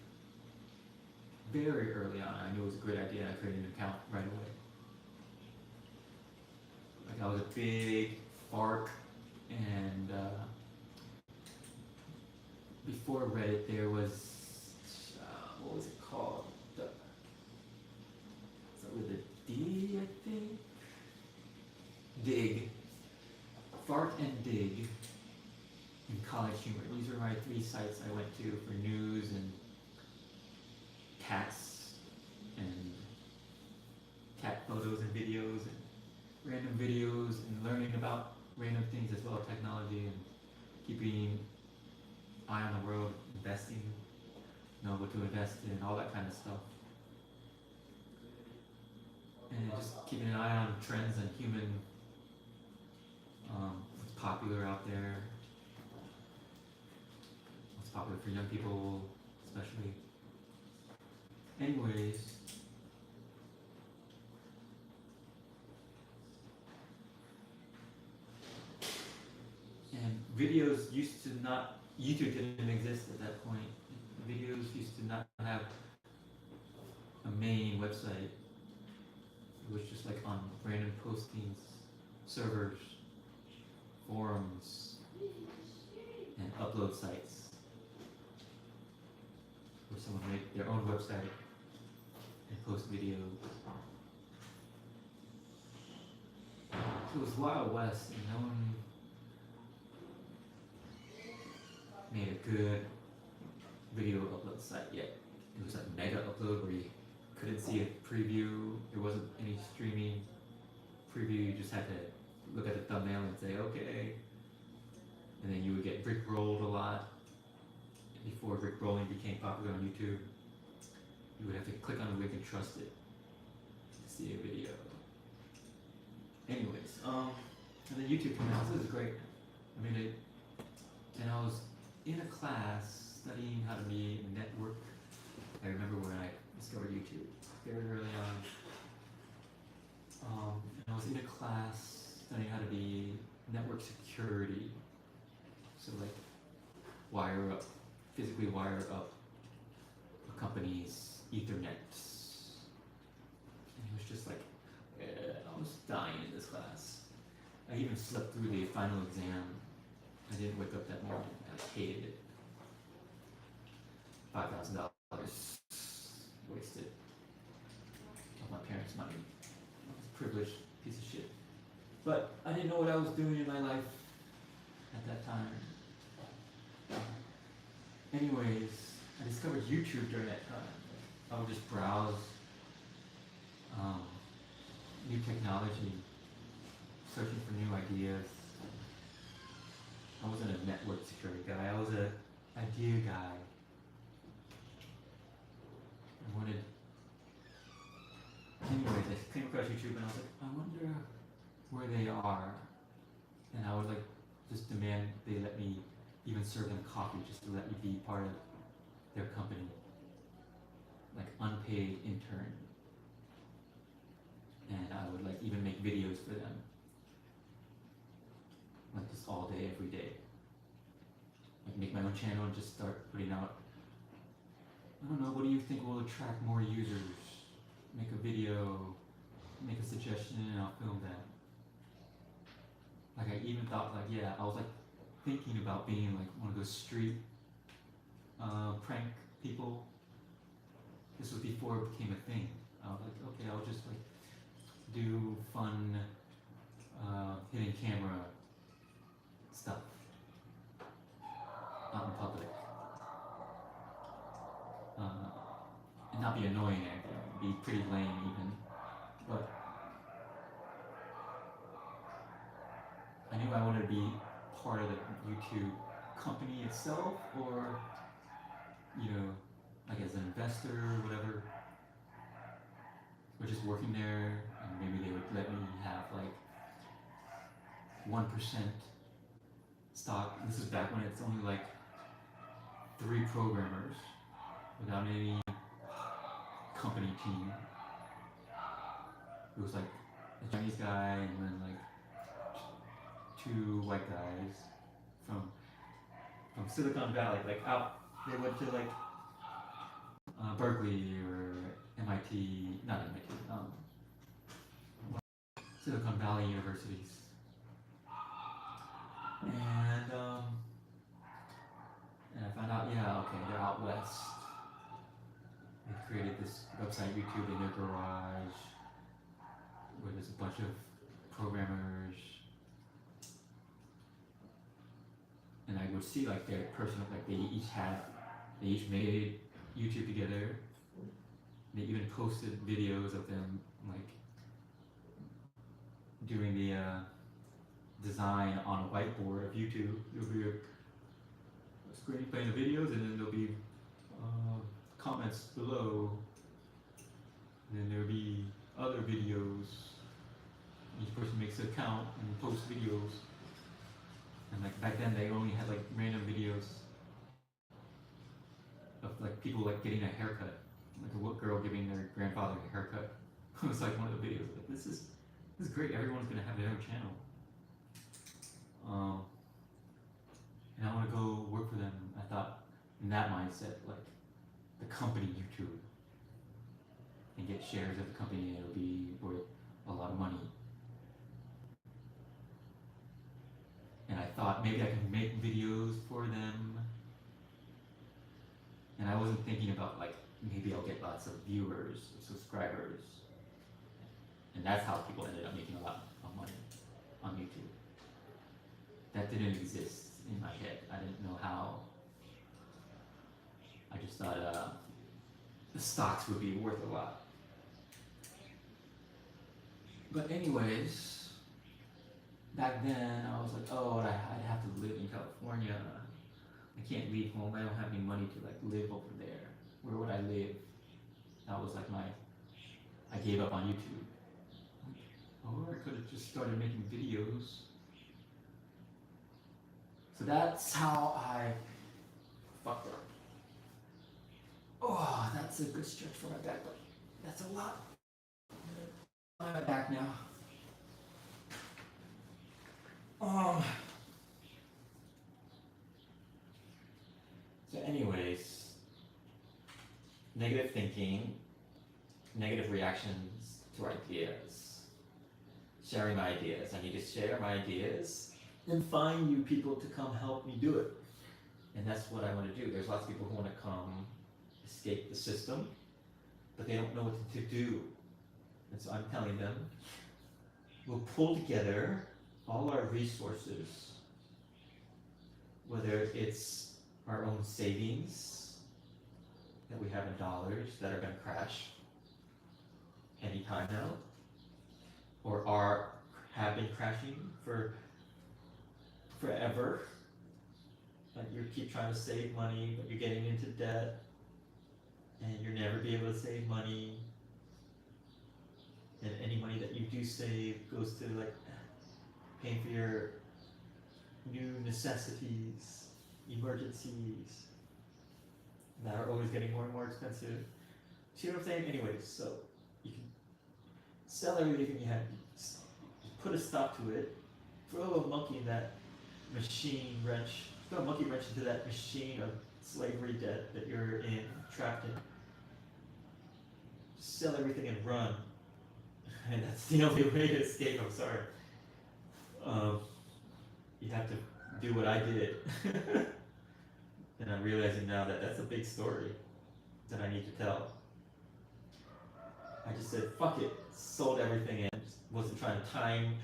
very early on. I knew it was a great idea. I created an account right away. Like, I was a big FARC, and before Reddit there was, what was it called? With a D, I think? Dig. FARC and Dig and College Humor. These were my 3 sites I went to for news and cats and cat photos and videos and random videos and learning about random things as well, technology, and keeping eye on the world, investing, know what to invest in, all that kind of stuff. And just keeping an eye on trends and human, what's popular out there, what's popular for young people, especially. Anyways, and videos used to not, YouTube didn't exist at that point. Videos used to not have a main website. It was just like on random postings, servers, forums, and upload sites where someone make their own website and post videos. So it was Wild West, and no one made a good video upload site yet. It was like mega upload where you couldn't see a preview. There wasn't any streaming preview. You just had to look at the thumbnail and say okay, and then you would get Rickrolled a lot. Before Rickrolling became popular on YouTube, you would have to click on a link and trust it to see a video. Anyways, and then YouTube came out. This is great. I made it, and I was in a class studying how to be a network. I remember when I discovered YouTube very early on. And I was in a class studying how to be network security. So like physically wire up a company's Ethernets. And it was just like, I was dying in this class. I even slept through the final exam. I didn't wake up that morning. I hated it. $5,000 wasted of my parents' money. I was a privileged piece of shit. But I didn't know what I was doing in my life at that time. Anyways, I discovered YouTube during that time. I would just browse new technology, searching for new ideas. I wasn't a network security guy, I was an idea guy. Anyways, I came across YouTube and I was like, I wonder where they are. And I would like just demand they let me even serve them coffee just to let me be part of their company. Like unpaid intern. And I would like even make videos for them. Like just all day, every day. Like make my own channel and just start putting out, I don't know, what do you think will attract more users? Make a video, make a suggestion, and I'll film that. Like I even thought like, yeah, I was like thinking about being like one of those street prank people. This was before it became a thing. I was like, okay, I'll just like do fun hidden camera stuff out in public. And not be annoying or anything, be pretty lame even. But I knew I wanted to be part of the YouTube company itself, or, you know, like as an investor or whatever, or just working there, and maybe they would let me have like 1% stock. This is back when it's only like 3 programmers without any company team. It was like a Chinese guy and then like 2 white guys from Silicon Valley, like out. They went to like Berkeley or MIT, not MIT, Silicon Valley universities. And I found out, yeah, okay, they're out west. They created this website, YouTube, in their garage, where there's a bunch of programmers. And I would see like their personal, like they each made YouTube together. They even posted videos of them like doing the design on a whiteboard of YouTube. There'll be a screen playing the videos, and then there'll be comments below. And then there'll be other videos. Each person makes an account and posts videos. And like back then, they only had like random videos of like people like getting a haircut, like a girl giving their grandfather a haircut. It was like one of the videos. Like this is great. Everyone's gonna have their own channel. And I want to go work for them. I thought in that mindset, like the company YouTube, and get shares of the company, and it'll be worth a lot of money. And I thought thought maybe I can make videos for them. And I wasn't thinking about like maybe I'll get lots of viewers or subscribers. And that's how people ended up making a lot of money on YouTube. That didn't exist in my head. I didn't know how. I just thought the stocks would be worth a lot. But anyways, back then I was like, oh, I'd have to live in California. I can't leave home. I don't have any money to like live over there. Where would I live? That was like I gave up on YouTube. Or I could have just started making videos. So that's how I fucked up. Oh, that's a good stretch for my back, but that's a lot. I'm back now. So anyways, negative thinking, negative reactions to ideas, sharing my ideas. I need to share my ideas and find you people to come help me do it. And that's what I want to do. There's lots of people who want to come escape the system, but they don't know what to do. And so I'm telling them, we'll pull together all our resources, whether it's our own savings that we have in dollars that are going to crash anytime now, or have been crashing for forever. Like you keep trying to save money, but you're getting into debt, and you'll never be able to save money. And any money that you do save goes to like paying for your new necessities, emergencies that are always getting more and more expensive. See what I'm saying? Anyways, so you can sell everything you have, put a stop to it, throw a monkey in that machine wrench, throw a monkey wrench into that machine of slavery debt that you're in, trapped in. Just sell everything and run. And that's the only way to escape, I'm sorry. You have to do what I did. And I'm realizing now that that's a big story that I need to tell. I just said, fuck it, sold everything and just wasn't trying to time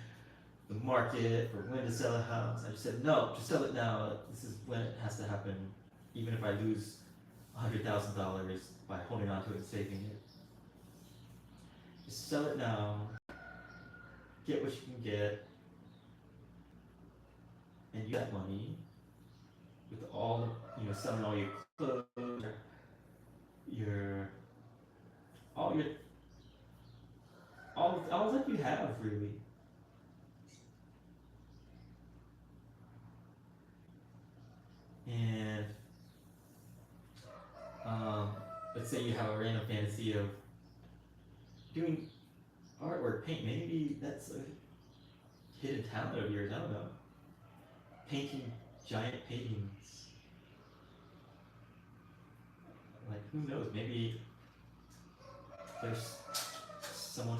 the market for when to sell a house. I just said, no, just sell it now. This is when it has to happen, even if I lose $100,000 by holding on to it and saving it. Just sell it now, get what you can get, and use that money with all, selling all your clothes, all that you have, really. And let's say you have a random fantasy of doing artwork, paint. Maybe that's a hidden talent of yours. I don't know. Painting giant paintings. Like, who knows? Maybe there's someone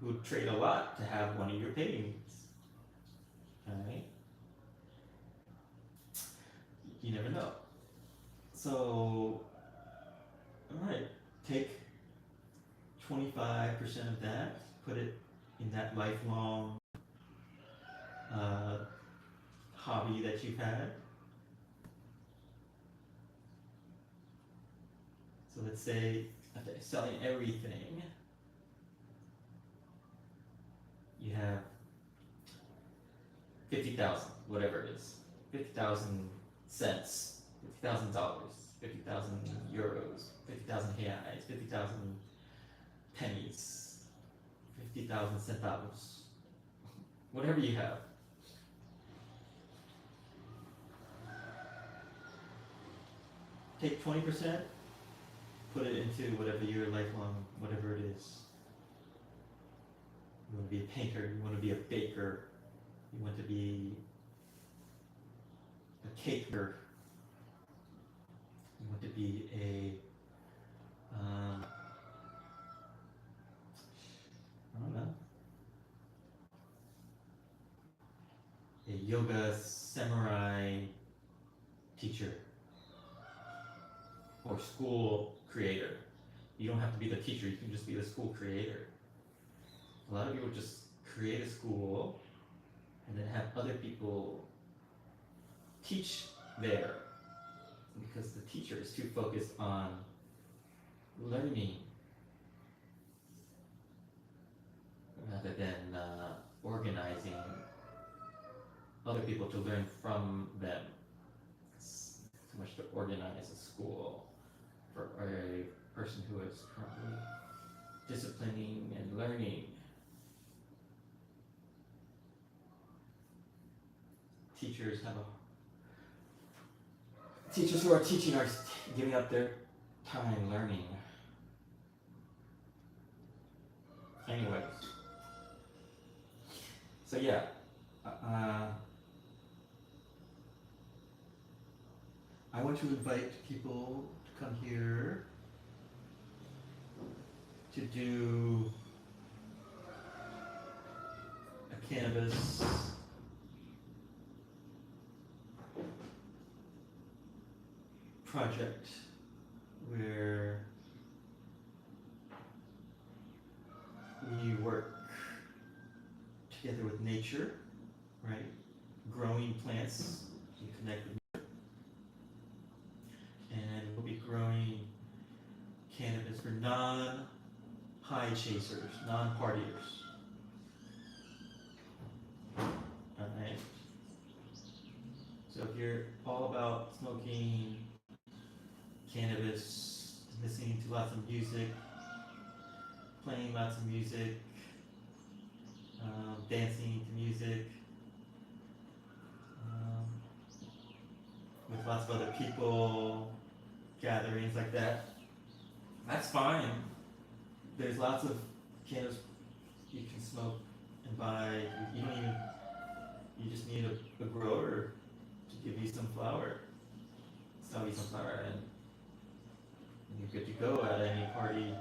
who would trade a lot to have one of your paintings. Alright? You never know. So, alright, take 25% of that, put it in that lifelong hobby that you've had. So let's say after selling everything, you have 50,000, whatever it is, 50,000 cents, $50,000, 50,000 euros, 50,000 reais, 50,000 pennies, 50,000 centavos, whatever you have. Take 20%, put it into whatever your lifelong, whatever it is. You want to be a painter, you want to be a baker, you want to be a caker, you want to be a, I don't know, yoga samurai teacher or school creator. You don't have to be the teacher, you can just be the school creator. A lot of people just create a school and then have other people teach there because the teacher is too focused on learning rather than organizing other people to learn from them. It's too much to organize a school for a person who is currently disciplining and learning. Teachers who are teaching are giving up their time learning. Anyways, so yeah, I want to invite people to come here to do a cannabis project where we work together with nature, right? Growing plants, you connect with nature. And we'll be growing cannabis for non-high chasers, non-partiers. Alright? So if you're all about smoking cannabis, listening to lots of music, playing lots of music, dancing to music, with lots of other people, gatherings like that, that's fine. There's lots of cannabis you can smoke and buy. You just need a grower to give you some flower, sell you some flower, and you're good to go at any party.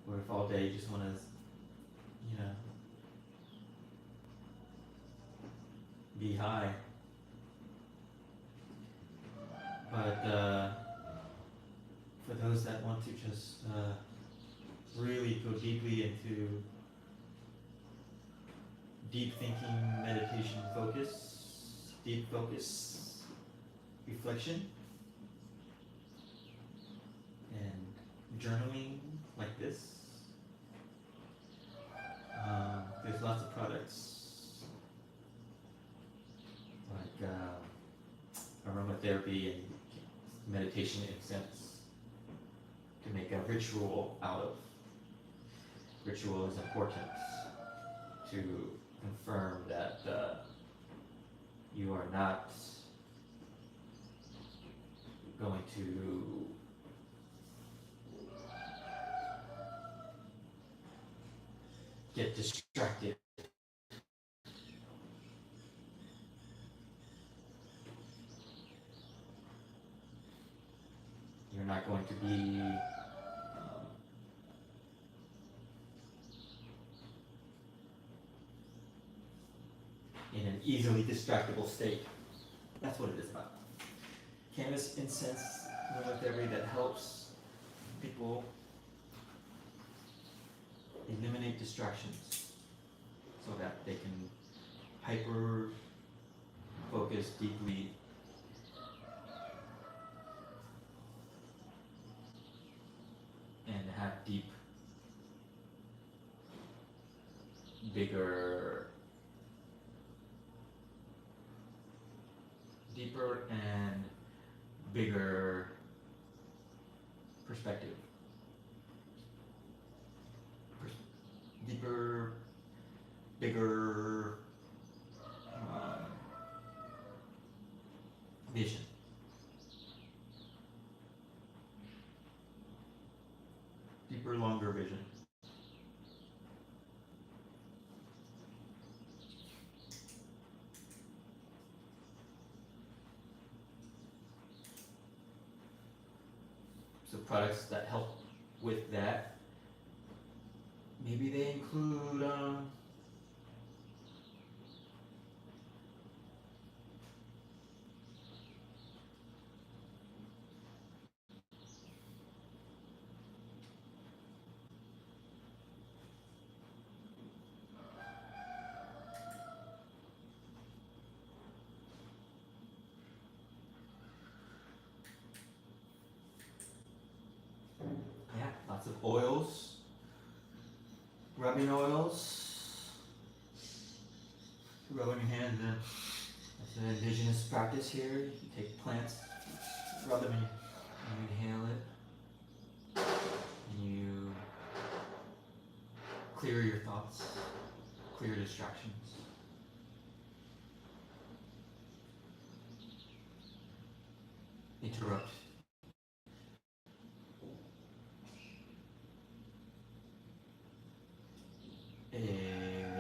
Or if all day you just want to, be high. But for those that want to just really go deeply into deep thinking, meditation focus, deep focus, reflection, and journaling like this, there's lots of products like aromatherapy and meditation incense to make a ritual out of. Ritual is important to confirm that you are not going to get distracted. You're not going to be in an easily distractible state. That's what it is about. Cannabis incense, aromatherapy that helps people eliminate distractions so that they can hyper focus deeply and have deeper and bigger perspective. Deeper, bigger vision. Deeper, longer vision. So products that help with that, maybe they include Lots of oils, rubbing oils, rubbing your hands in. That's an indigenous practice here. You take plants, rub them in, and you inhale it. And you clear your thoughts, clear distractions. Interrupt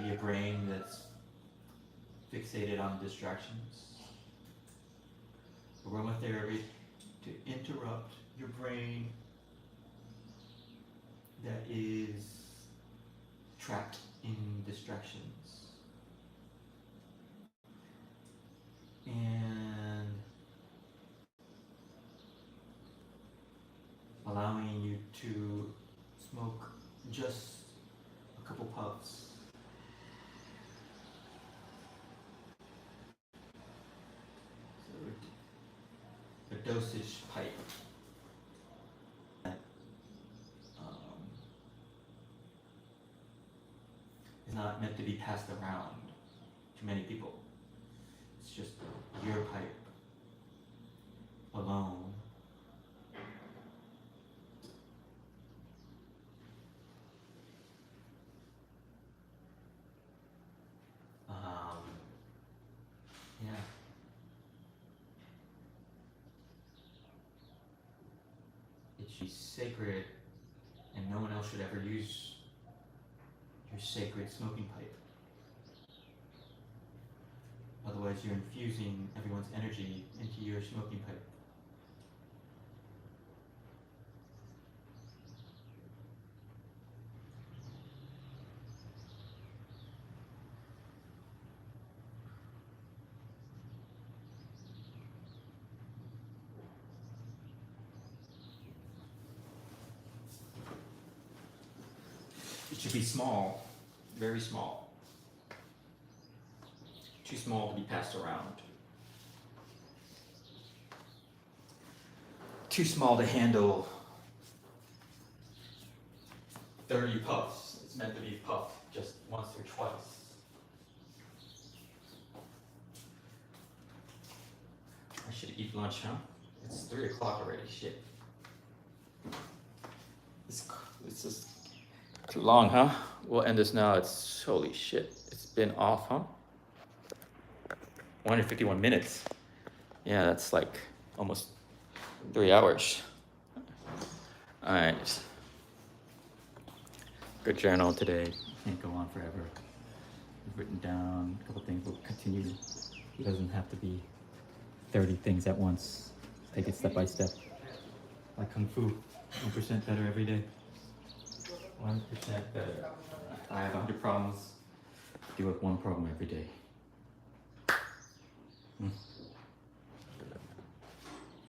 your brain that's fixated on distractions. Aromatherapy to interrupt your brain that is trapped in distractions. And allowing you to smoke just a couple puffs. So a dosage pipe that is not meant to be passed around to many people. It's just your pipe alone. Yeah. It should be sacred, and no one else should ever use your sacred smoking pipe. Otherwise, you're infusing everyone's energy into your smoking pipe. It should be small, very small. Too small to be passed around. Too small to handle 30 puffs. It's meant to be puffed just once or twice. I should eat lunch, huh? It's 3 o'clock already, shit. This is too long, huh? We'll end this now. It's, holy shit. It's been off, huh? 151 minutes. Yeah, that's like almost 3 hours. All right. Good journal today. Can't go on forever. I've written down a couple things. We'll continue. It doesn't have to be 30 things at once. Take it step by step. Like Kung Fu. 1% better every day. 1% better. I have 100 problems. Deal with one problem every day.